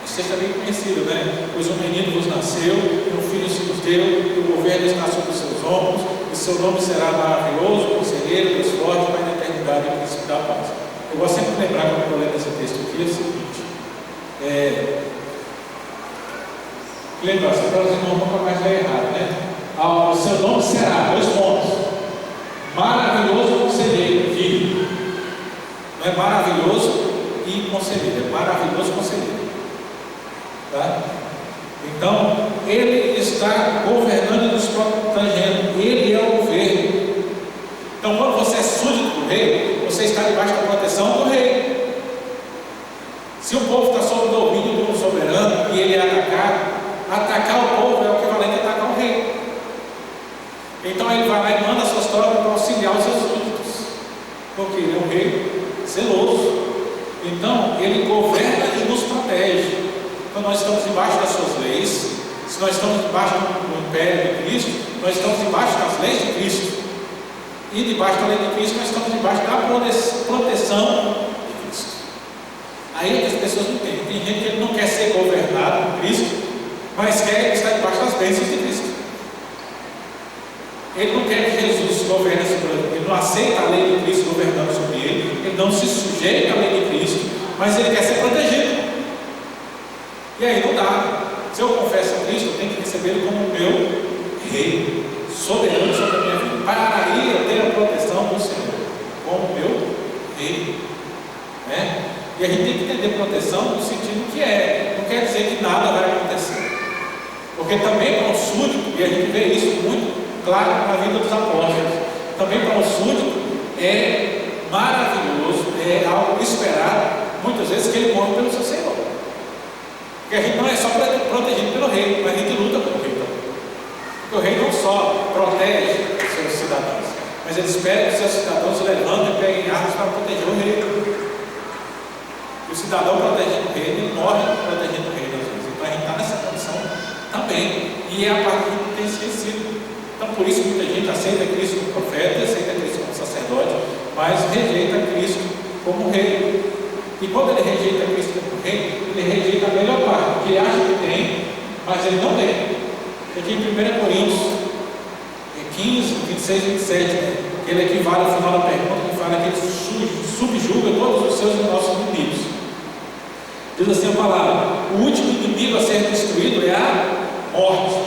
Esse texto é bem conhecido, né? Pois um menino vos nasceu, e um filho se nos deu, e o governo está sobre os seus ombros, e seu nome será maravilhoso, conselheiro, Deus forte, Pai da eternidade e príncipe da paz. Eu gosto sempre de lembrar, quando eu leio esse texto aqui, é o seguinte: lembra, só para os irmãos nunca mais ler errado, né? O seu nome será, 2 pontos: maravilhoso conselheiro, filho. Não é maravilhoso e conselheiro, é maravilhoso conselheiro. Tá? Então, Ele está governando e nos protegendo. Ele é o governo. Então, quando você é súdito do rei, você está debaixo da proteção do rei. Se o povo está sob o domínio do soberano e ele é atacar o povo é o equivalente a atacar o rei. Então ele vai lá e manda suas tropas para auxiliar os seus súditos, porque ele é um rei zeloso. Então ele governa e nos protege. Então nós estamos debaixo das suas leis. Se nós estamos debaixo do império de Cristo, nós estamos debaixo das leis de Cristo. E debaixo da lei de Cristo, nós estamos debaixo da proteção de Cristo. Aí é que as pessoas não entendem. Tem gente que não quer ser governado por Cristo, mas quer estar debaixo das bênçãos de Cristo. Ele não quer que Jesus governe sobre ele, ele não aceita a lei de Cristo governando sobre ele, ele não se sujeita à lei de Cristo, mas ele quer ser protegido. E aí não dá. Se eu confesso a Cristo, eu tenho que receber ele como meu rei, soberano sobre a minha vida, para aí eu ter a proteção do Senhor, como meu rei. Né? E a gente tem que entender proteção no sentido que não quer dizer que nada vai acontecer. Porque também para um súdito, e a gente vê isso muito claro na vida dos apóstolos, também para um súdito é maravilhoso, é algo esperado, muitas vezes, que ele morre pelo seu Senhor. Porque a gente não é só protegido pelo rei, mas a gente luta pelo rei também. Porque o rei não só protege os seus cidadãos, mas ele espera que os seus cidadãos se levantem e peguem armas para proteger o rei. E o cidadão protegendo o rei, ele morre protegendo o rei às vezes. Então a gente está nessa condição também. E é a parte que a gente tem esquecido. Então por isso muita gente aceita Cristo como profeta, aceita Cristo como sacerdote, mas rejeita Cristo como rei. E quando ele rejeita Cristo como rei, ele rejeita a melhor parte, que ele acha que tem, mas ele não tem. Aqui em 1 Coríntios 15, 26, 27, ele equivale ao final da pergunta, que fala que ele subjuga todos os seus e nossos inimigos. Diz assim a palavra: o último inimigo a ser destruído é a morte,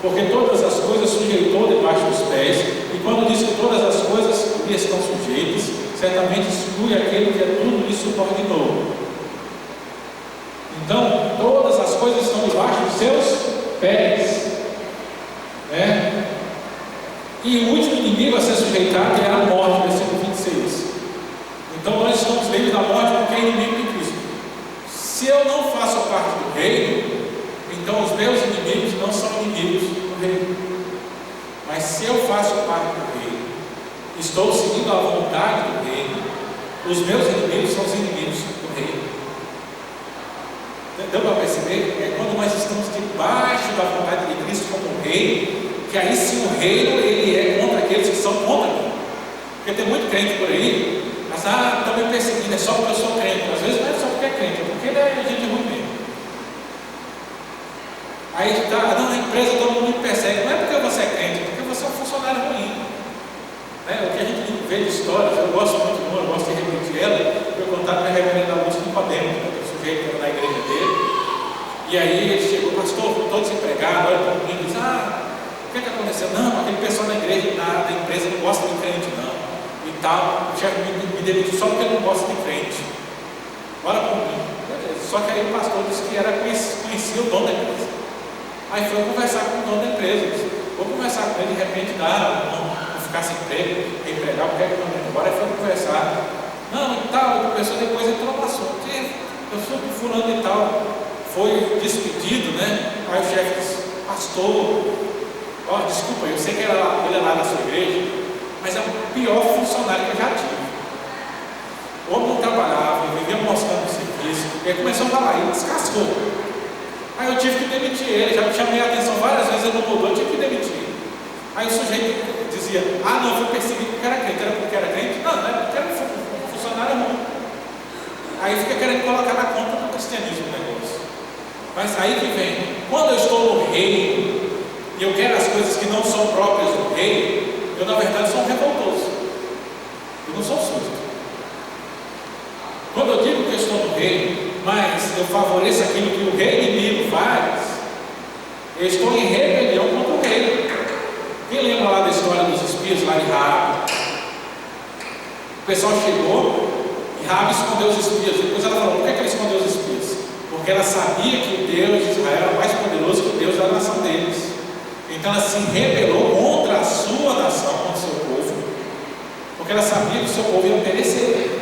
porque todas as coisas sujeitou debaixo dos pés, e quando diz que todas as coisas lhe estão sujeitas, certamente exclui aquele que a tudo lhe subordinou. Então, todas as coisas estão debaixo dos seus pés. E o último inimigo a ser sujeitado é a morte, versículo 26. Então nós estamos livres da morte porque é inimigo de Cristo. Se eu não faço parte do reino, então os meus inimigos não são inimigos do reino. Mas se eu faço parte do reino, estou seguindo a vontade do reino, os meus inimigos são os inimigos do reino. Deu para perceber? É quando nós estamos debaixo da vontade de Cristo como rei, que aí sim o reino ele é contra aqueles que são contra mim. Porque tem muito crente por aí, mas estão me perseguindo, é só porque eu sou crente. Às vezes não é só porque é crente, é porque ele é gente ruim mesmo. Aí na empresa todo mundo me persegue, não é porque você é crente, é porque você é um funcionário ruim. O que a gente vê de histórias, eu gosto muito de uma, eu gosto de repetir ela, eu contar para a reverenda Augusto Nicodemo, que é o sujeito que era na igreja dele. E aí ele chegou: pastor, estou desempregado, olha para mim e diz: o que aconteceu? Não, aquele pessoal da igreja, da empresa não gosta de crente não, e tal, o chefe me demitiu só porque ele não gosta de crente. Olha para mim. Beleza. Só que aí o pastor disse que conhecia o dono da empresa. Aí foi conversar com o dono da empresa, disse: vou conversar com ele, de repente não ficar sem emprego, empregar, porque é que eu não vou embora. Aí foi conversar, não, e tal, a pessoa depois entrou no assunto: eu sou do fulano e tal, foi despedido, né? Aí o chefe disse: pastor, desculpa, eu sei que ele é lá na sua igreja, mas é o pior funcionário que eu já tive. O homem não trabalhava, vivia mostrando o serviço, e aí começou a falar, ele descascou. Aí eu tive que demitir ele, já chamei a atenção várias vezes, ele não mudou, eu tive que demitir. Aí o sujeito dizia: não, eu fui perseguido porque era crente. Era porque era crente? Não é porque era um funcionário ruim. Aí fica querendo colocar na conta do cristianismo o negócio. Mas aí que vem, quando eu estou no reino, e eu quero as coisas que não são próprias do rei, eu na verdade sou um revoltoso. Eu não sou súdito. Quando eu digo que eu estou no reino, mas eu favoreço aquilo que o rei inimigo faz, eu estou em rebelião contra o rei. Quem lembra lá da história dos espias lá de Raabe? O pessoal chegou e Raabe escondeu os espias. Depois ela falou: por que ela escondeu os espias? Porque ela sabia que o Deus de Israel era mais poderoso que o Deus da nação deles. Então ela se rebelou contra a sua nação, contra o seu povo, porque ela sabia que o seu povo ia perecer.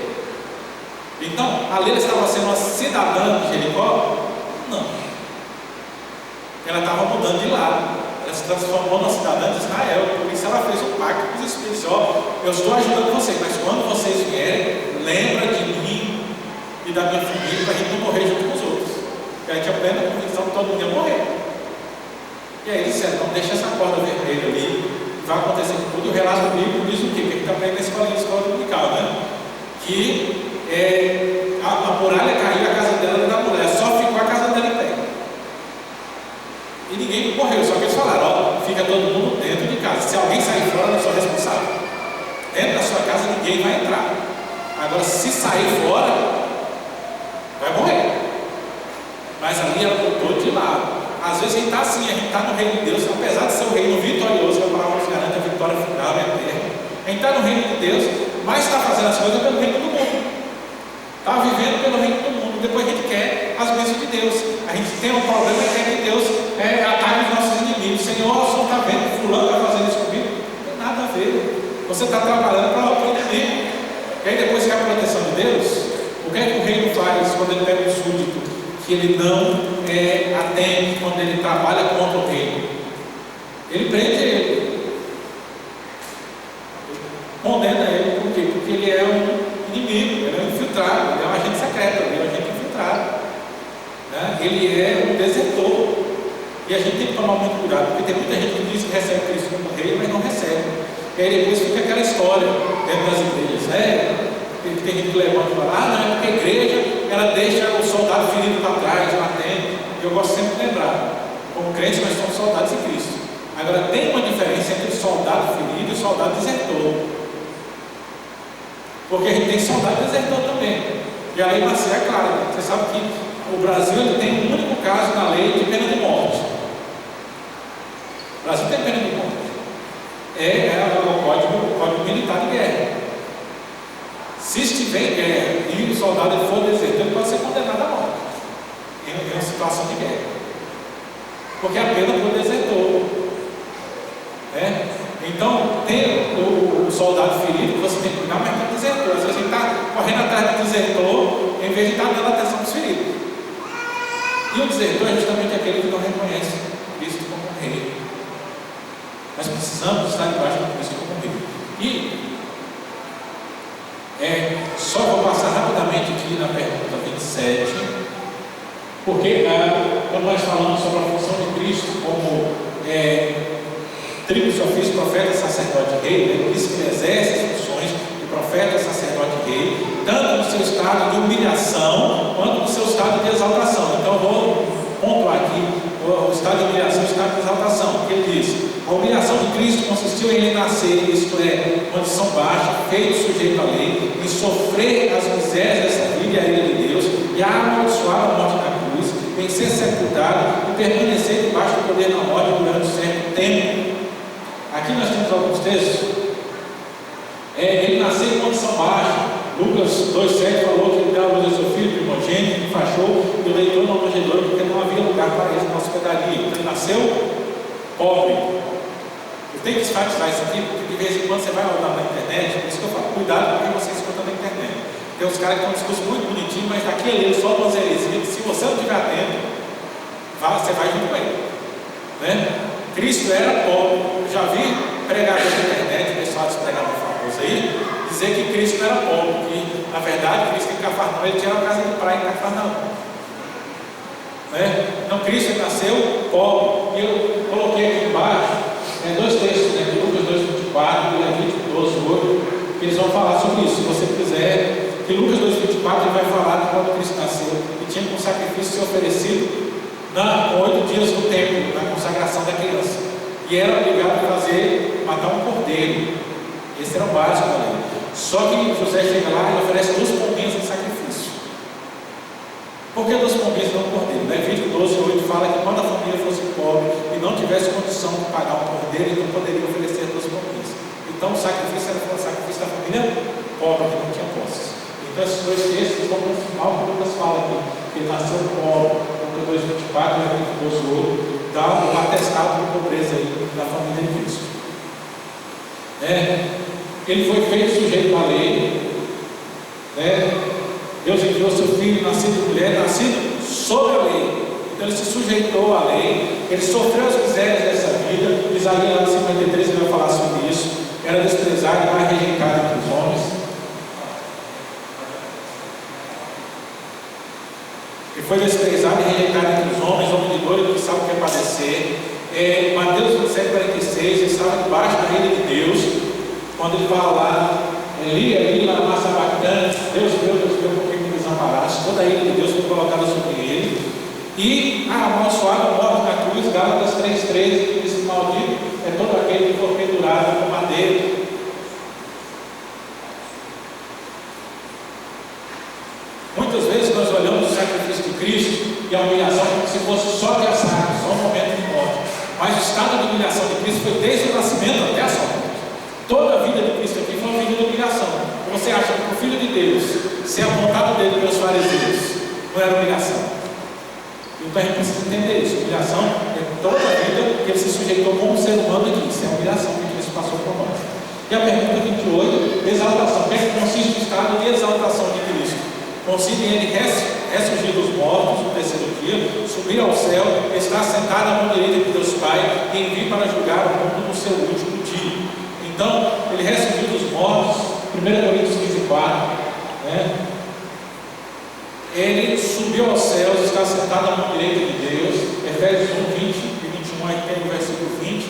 Então, ali ela estava sendo uma cidadã de Jericó? Não. Ela estava mudando de lado. Ela se transformou numa cidadã de Israel. Por isso ela fez um pacto com os espíritos: eu estou ajudando vocês, mas quando vocês vierem, lembra de mim e da minha família, para a gente não morrer junto com os outros. Porque a gente tinha plena convicção que todo mundo ia morrer. E aí eles disseram, não, deixa essa corda vermelha ali, vai acontecer com tudo. E o relato bíblico diz o quê? Que ele está aprendendo na escola dominical, né? Que a muralha caiu, a casa dela era da muralha, só ficou a casa dela em pé. E ninguém morreu, só que eles falaram, ó, fica todo mundo dentro de casa. Se alguém sair fora, eu sou responsável. Dentro da sua casa ninguém vai entrar. Agora, se sair fora, vai morrer. Mas ali ela botou de lado. Às vezes a gente está assim, a gente está no reino de Deus, apesar de ser o reino vitorioso, que a palavra nos garante a vitória final e eterna. A gente está no reino de Deus, mas está fazendo as coisas pelo reino do mundo. Está vivendo pelo reino do mundo. Depois a gente quer as bênçãos de Deus. A gente tem um problema e quer que Deus ataque os nossos inimigos. Senhor, o senhor está vendo que fulano está fazendo isso comigo? Não tem nada a ver. Você está trabalhando para o inimigo. E aí depois que a proteção de Deus, o que é que o reino faz quando ele pega um súdito que ele não atende, quando ele trabalha contra o reino? Ele prende ele, condena ele. Por quê? Porque ele é um inimigo, ele é um infiltrado, ele é um agente secreto, ele é um agente infiltrado, né? Ele é um desertor. E a gente tem que tomar muito cuidado, porque tem muita gente que diz que recebe Cristo como rei, mas não recebe. E aí depois fica aquela história dentro das igrejas, tem gente que levanta e fala, não, é porque a igreja ela deixa o soldado ferido para trás, lá dentro. Eu gosto sempre de lembrar, como crentes nós somos soldados de Cristo. Agora tem uma diferença entre soldado ferido e soldado desertor. Porque a gente tem soldado desertor também. E a lei marcial é clara, né? Você sabe que o Brasil ele tem um único caso na lei de pena de morte. O Brasil tem pena de morte. É o código militar de guerra. Se estiver em guerra e o soldado for desertor, ele pode ser condenado à morte em uma situação de guerra. Porque a pena foi desertor. Então, tem o soldado ferido, você tem que cuidar, mas tem o desertor. Às vezes a gente está correndo atrás do desertor em vez de estar dando atenção para os feridos. E o desertor é justamente aquele que não reconhece Cristo como rei. Nós precisamos estar debaixo de Cristo como rei. E só vou passar rapidamente aqui na pergunta 27, porque quando nós falamos sobre a função de Cristo como tríplice ofício, profeta, sacerdote e rei, ele diz que ele exerce as funções de profeta, sacerdote e rei, tanto no seu estado de humilhação, quanto no seu estado de exaltação. Então eu vou pontuar aqui o estado de humilhação e o estado de exaltação, porque ele diz: a humilhação de Cristo consistiu em ele nascer, isto é, condição baixa, feito sujeito à lei, em sofrer as misérias dessa vida e a ira de Deus, e a amaldiçoar a morte na cruz, em ser sepultado e permanecer debaixo do poder da morte durante um certo tempo. Aqui nós temos alguns textos. Ele nasceu em condição baixa. Lucas 2,7 falou que ele deu a luz ao seu filho primogênito, que enfaixou e o deitou na manjedoura, porque não havia lugar para ele na hospedaria. Então ele nasceu pobre. Eu tenho que enfatizar isso aqui, porque de vez em quando você vai rodar na internet, por isso que eu falo, cuidado com o que você escuta na internet. Tem uns caras que têm um discurso muito bonitinho, mas daqui a ele só umas heresias, se você não estiver atento, você vai junto com ele. Né? Cristo era pobre. Eu já vi pregadores na internet, pessoal desse pregador famoso aí, dizer que Cristo era pobre, que na verdade Cristo em Cafarnaum, ele tinha uma casa de praia em Cafarnaum. Então Cristo nasceu pobre. E eu coloquei aqui embaixo dois textos, Lucas 2,24 e Levítico 12,8, que eles vão falar sobre isso. Se você quiser, que Lucas 2,24 ele vai falar de quando Cristo nasceu e tinha um sacrifício ser oferecido com 8 dias no templo, na consagração da criança, e era obrigado a matar um cordeiro. Esse era o básico da lei. Só que José chega lá e oferece 2 pombinhas em sacrifício. Por que 2 pombinhas e não um cordeiro? Levítico 12,8 fala que quando a família fosse pobre e não tivesse condição de pagar um cordeiro, ele não poderia oferecer 2 pombinhas. Então o sacrifício era o sacrifício da família pobre, que não tinha posses. Então esses 2 textos vão confirmar o que Lucas fala aqui, que ele nasceu pobre. 2,24, dá um atestado de pobreza aí da família de Cristo. Ele foi feito sujeito à lei. Deus enviou seu filho, nascido de mulher, nascido sob a lei. Então ele se sujeitou à lei, ele sofreu as misérias dessa vida. Isaías lá em 53 ele vai falar sobre isso. Era desprezado, mais rejeitado entre os homens. Ele foi desprezado e rejeitado entre os homens, homem de dor, que sabe o que é padecer. Mateus 27,46, ele estava debaixo da reina de Deus, quando ele fala lá, Eli, lama sabachthani, Deus meu, por que me desamparaste? Toda a ira de Deus foi colocada sobre ele, e amaldiçoado, morto na cruz. Gálatas 3,13, diz: maldito é todo aquele que for pendurado com madeira. Muitas vezes nós olhamos o sacrifício de Cristo e a humilhação como se fosse só de assar, só um momento de morte. Mas o estado de humilhação de Cristo foi desde o nascimento até a sua morte. Toda a vida de Cristo aqui foi uma vida de humilhação. Você acha que o Filho de Deus ser apontado dele pelos fariseus não era humilhação? Então a gente precisa entender isso. Humilhação é toda a vida que ele se sujeitou como ser humano aqui. Isso é a humilhação que Cristo passou por nós. E a pergunta 28, exaltação. O que é que consiste o estado de exaltação de Cristo? Consiste em ele ressurgir dos mortos no terceiro dia, subir ao céu, estar sentado à mão direita de Deus Pai e vir para julgar o mundo no seu último dia. Então, ele ressurgiu dos mortos, 1 Coríntios 15,4, né? Ele subiu aos céus, está sentado à mão direita de Deus, Efésios 1, 20 e 21, aí tem o versículo 20,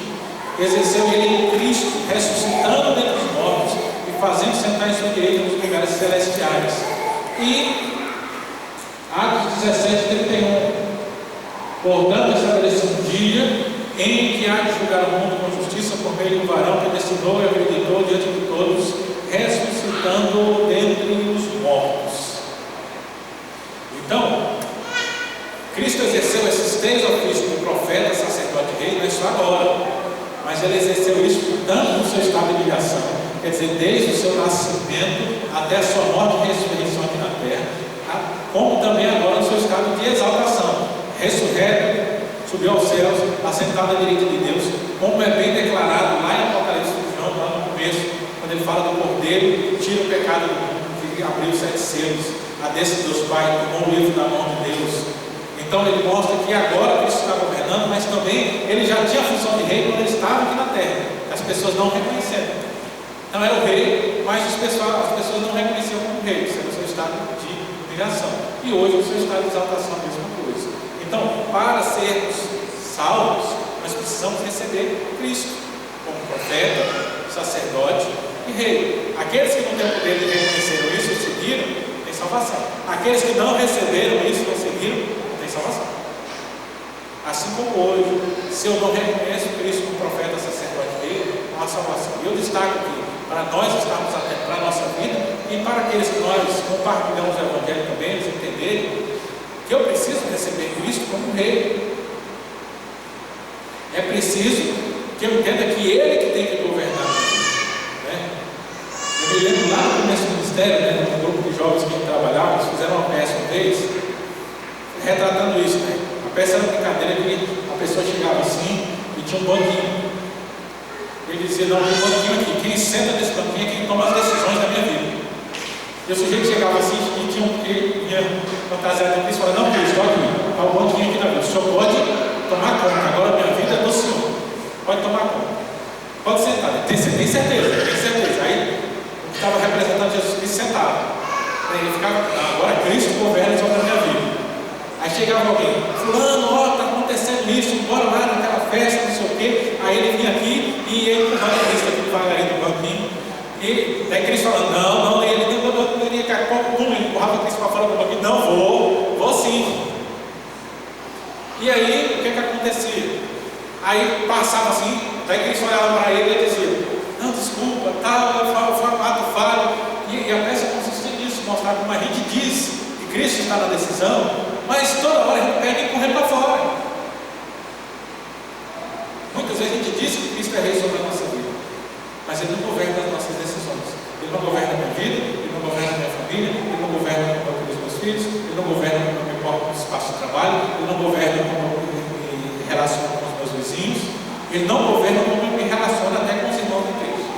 exerceu ele em Cristo, ressuscitando dentre os mortos e fazendo sentar em sua direita nos lugares celestiais. E Atos 17:31, portanto estabeleceu um dia em que há de julgar o mundo com justiça por meio do varão que destinou e acreditou diante de todos, ressuscitando dentre os mortos. Então, Cristo exerceu esses três ofícios de profeta, sacerdote e rei, não é só agora, mas ele exerceu isso tanto no seu estado de humilhação, quer dizer, desde o seu nascimento até a sua morte e ressurreição aqui na terra, como também agora no seu estado de exaltação, ressurreto, subiu aos céus, assentado à direita de Deus, como é bem declarado lá em Apocalipse de João, lá no começo, quando ele fala do Cordeiro, tira o pecado do mundo, que abriu os 7 selos, a destra de Deus Pai, tomou o livro da mão de Deus. Então ele mostra que agora Cristo está governando, mas também ele já tinha a função de rei quando ele estava aqui na terra, que as pessoas não reconheceram. Então era o rei, mas as pessoas não reconheciam como rei, isso era o seu estado de humilhação. E hoje o seu estado de exaltação é a mesma coisa. Então, para sermos salvos, nós precisamos receber Cristo como profeta, sacerdote e rei. Aqueles que não têm o poder de reconhecer isso e seguiram, têm salvação. Aqueles que não receberam isso e não seguiram, não têm salvação. Assim como hoje, se eu não reconheço Cristo como profeta, sacerdote e rei, não há salvação. E eu destaco aqui, para nós estarmos atentos para a nossa vida e para aqueles que nós compartilhamos o Evangelho também, eles entenderem que eu preciso receber Cristo como rei. É preciso que eu entenda que Ele que tem que governar, né? Eu me lembro lá no começo do ministério, né, no grupo de jovens que trabalhavam, eles fizeram uma peça uma vez, retratando isso, né? A peça era uma brincadeira que a pessoa chegava assim e tinha um banquinho. Ele dizia: não, tem um banquinho aqui, quem senta nesse banquinho é quem toma as decisões da minha vida. E o sujeito chegava assim e tinha fantasiado de Cristo e falava: não, Cristo, olha aqui, está o banquinho aqui na vida, o senhor pode tomar conta, agora a minha vida é do senhor, pode tomar conta, pode sentar, tem certeza? Tem certeza. Aí o que estava representando Jesus Cristo sentava, aí ele ficava: agora Cristo governa sobre a minha vida. Aí chegava alguém: fulano, ó, está acontecendo isso, bora lá naquela festa, não sei o quê. Aí ele vinha aqui e ele empurrava a Cristo aqui devagarinho no banquinho. E daí Cristo falando: não, ele nem poderia ficar como ele empurrava a Cristo para fora do banquinho. Não, vou sim. E aí, o que acontecia? Aí passava assim, daí Cristo olhava para ele e dizia: não, desculpa, tal, foi um ato falho. E a peça consistia nisso, mostrar como a gente diz que Cristo está na decisão, mas toda hora a gente pega e corre para fora. Muitas vezes a gente diz que Cristo é rei sobre a nossa vida, mas Ele não governa as nossas decisões. Ele não governa a minha vida, Ele não governa a minha família, Ele não governa como eu crio os meus filhos, Ele não governa como eu me porto no espaço de trabalho, Ele não governa como eu me relaciono com os meus vizinhos, Ele não governa como eu me relaciono até com os irmãos de Cristo.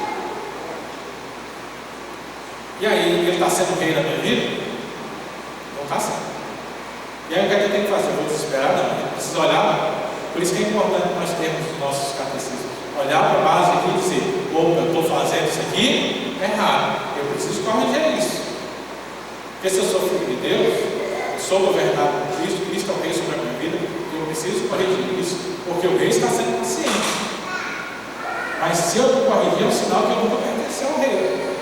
E aí, Ele está sendo rei da minha vida? Não está sendo. E aí o que é que eu tenho que fazer? Eu vou desesperar? Não, eu preciso olhar. Por isso que é importante nós termos os nossos catecismos. Olhar para a base aqui e dizer: opa, eu estou fazendo isso aqui errado, eu preciso corrigir isso. Porque se eu sou filho de Deus, eu sou governado por Cristo, Cristo é o rei sobre a minha vida, eu Eu preciso corrigir isso, porque o rei está sendo paciente. Mas se eu não corrigir, é um sinal que eu nunca pertenci ao rei.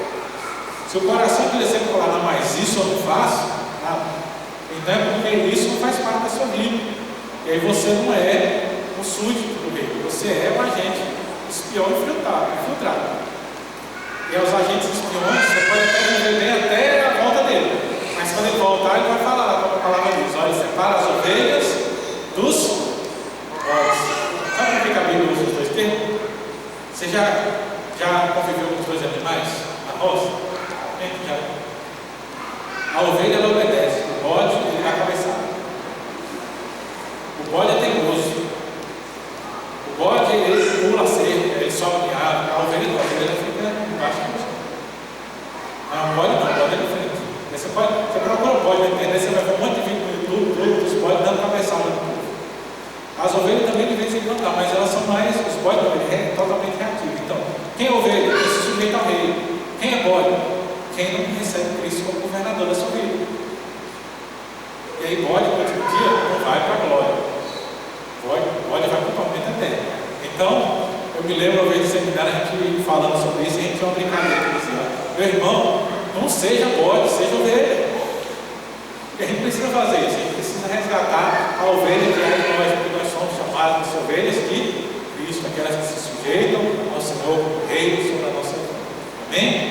Se o coração dele sempre falar, não, mas isso eu não faço, então é porque isso não faz parte da sua vida. E aí você não é o súdito do rei, você é um agente espião infiltrado. E aos agentes espiões, você pode até viver bem até a volta dele. Mas quando ele voltar, ele vai falar, como a palavra diz, olha, separa as ovelhas dos bodes. Sabe por que a Bíblia usa os dois termos? Você já conviveu com os dois animais na roça? Já. A ovelha ela obedece, o bode ele dá a cabeçada. O bode é teimoso. O bode ele pula a cerca, ele sobe em árvore. A ovelha não, a ovelha fica embaixo do chão. O bode não, o bode é diferente. Você procura o bode na internet, você vai ver um monte de vídeo no YouTube dos bodes dando cabeçada no povo. As ovelhas também de vez em quando dá, mas elas são mais, os bodes não, ele é totalmente reativo. Então, quem é ovelha? Quem se sujeita ao rei. Quem é bode? Quem não recebe Cristo como governador da sua vida. E aí bode, no último dia, não vai para a glória. Bode vai para o tormento eterno. Então, eu me lembro uma vez do seminário, a gente falando sobre isso, e a gente tinha uma brincadeira, dizia, meu irmão, não seja bode, seja ovelha. E a gente precisa fazer isso, a gente precisa resgatar a ovelha que é nós, porque nós somos chamados de ovelhas de Cristo, aquelas que se sujeitam ao Senhor, o Rei sobre a nossa vida. Amém?